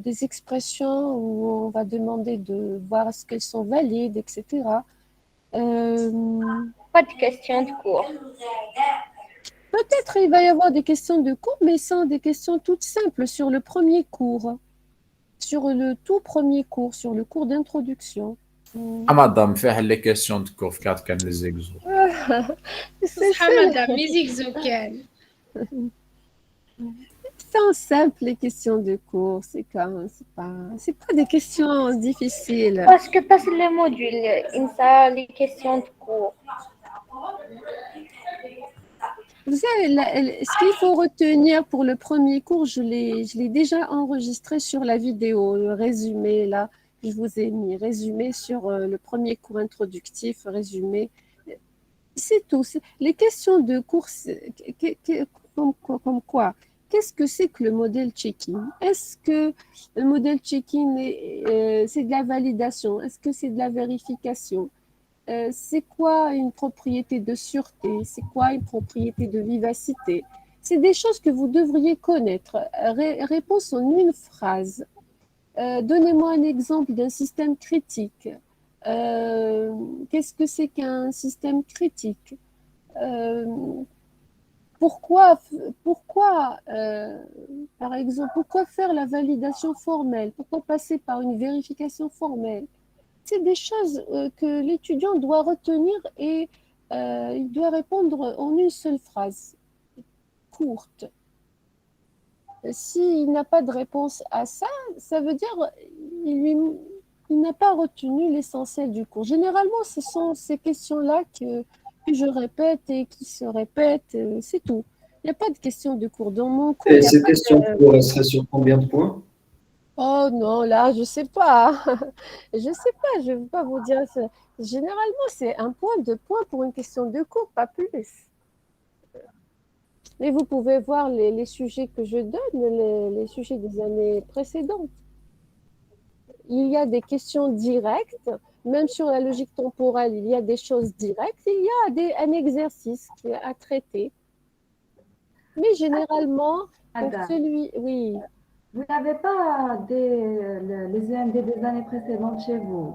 des expressions où on va demander de voir est-ce qu'elles sont valides, etc. Pas de question de cours. Peut-être il va y avoir des questions de cours, mais sont des questions toutes simples sur le premier cours, sur le tout premier cours, sur le cours d'introduction. Ah, madame, faire les questions de cours 4 كان les exos. C'est صحة مدام ميزيك زوكان. sont simples les questions de cours, c'est pas des questions difficiles. Parce que passe le module, il ça les questions de cours. Vous savez, ce qu'il faut retenir pour le premier cours, je l'ai déjà enregistré sur la vidéo, le résumé là, je vous ai mis résumé sur le premier cours introductif, résumé. C'est tout. Les questions de cours, comme quoi? Qu'est-ce que c'est que le modèle check-in? Est-ce que le modèle check-in, c'est de la validation? Est-ce que c'est de la vérification? C'est quoi une propriété de sûreté? C'est quoi une propriété de vivacité? C'est des choses que vous devriez connaître. Réponse en une phrase. Donnez-moi un exemple d'un système critique. Qu'est-ce que c'est qu'un système critique? Pourquoi, par exemple, pourquoi faire la validation formelle? Pourquoi passer par une vérification formelle? C'est des choses que l'étudiant doit retenir et il doit répondre en une seule phrase, courte. S'il n'a pas de réponse à ça, ça veut dire il n'a pas retenu l'essentiel du cours. Généralement, ce sont ces questions-là que je répète et qui se répètent, c'est tout. Il n'y a pas de questions de cours. Dans mon cours, il Et n'y a ces pas questions de... de cours, elles seraient sur combien de points? Oh non, là, je sais pas. Je sais pas, je ne vais pas vous dire ça. Généralement, c'est un point, 2 points pour une question de cours, pas plus. Mais vous pouvez voir les sujets que je donne, les sujets des années précédentes. Il y a des questions directes, même sur la logique temporelle, il y a des choses directes, il y a un exercice qui est à traiter. Mais généralement, pour Ada, celui, oui, vous n'avez pas les EMD des années précédentes chez vous?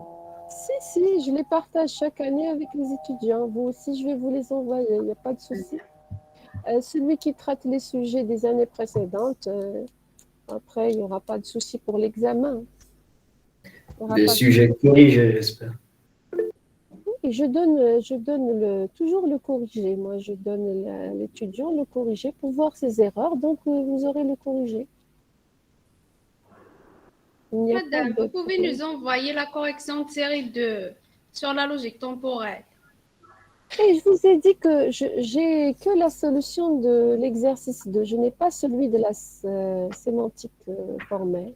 si, je les partage chaque année avec les étudiants. Vous aussi, je vais vous les envoyer, il n'y a pas de souci. Celui qui traite les sujets des années précédentes, après, il n'y aura pas de souci pour l'examen. Il y aura Des pas de- sujets corrigés, j'espère. Et je donne toujours le corrigé. Moi, je donne l'étudiant le corrigé pour voir ses erreurs. Donc, vous aurez le corrigé. Il n'y a pas Madame, de vous pouvez problème. nous envoyer la correction de série 2 sur la logique temporelle. Et je vous ai dit que j'ai que la solution de l'exercice 2. Je n'ai pas celui de la sémantique formelle.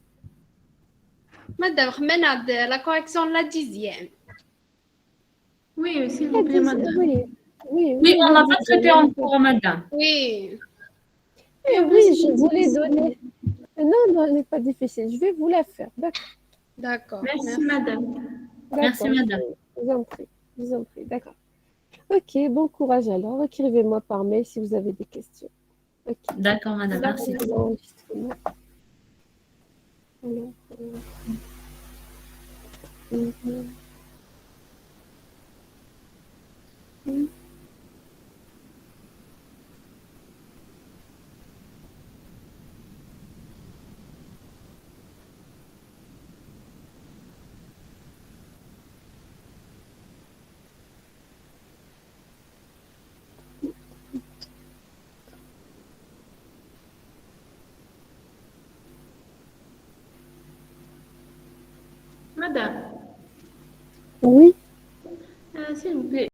Madame, Ahmed, la correction de la 10e. Oui, s'il vous plaît, madame. Oui, on n'a pas traité en cours, madame. Oui. Oui, je voulais donner. Non, elle n'est pas difficile. Je vais vous la faire. D'accord. D'accord. Merci, madame. Merci, D'accord, madame. Je vous en prie. D'accord. Ok, bon courage alors. Écrivez-moi par mail si vous avez des questions. Ok. D'accord, madame, merci. L'enregistrement. Alors, mhm. Madame, Oui,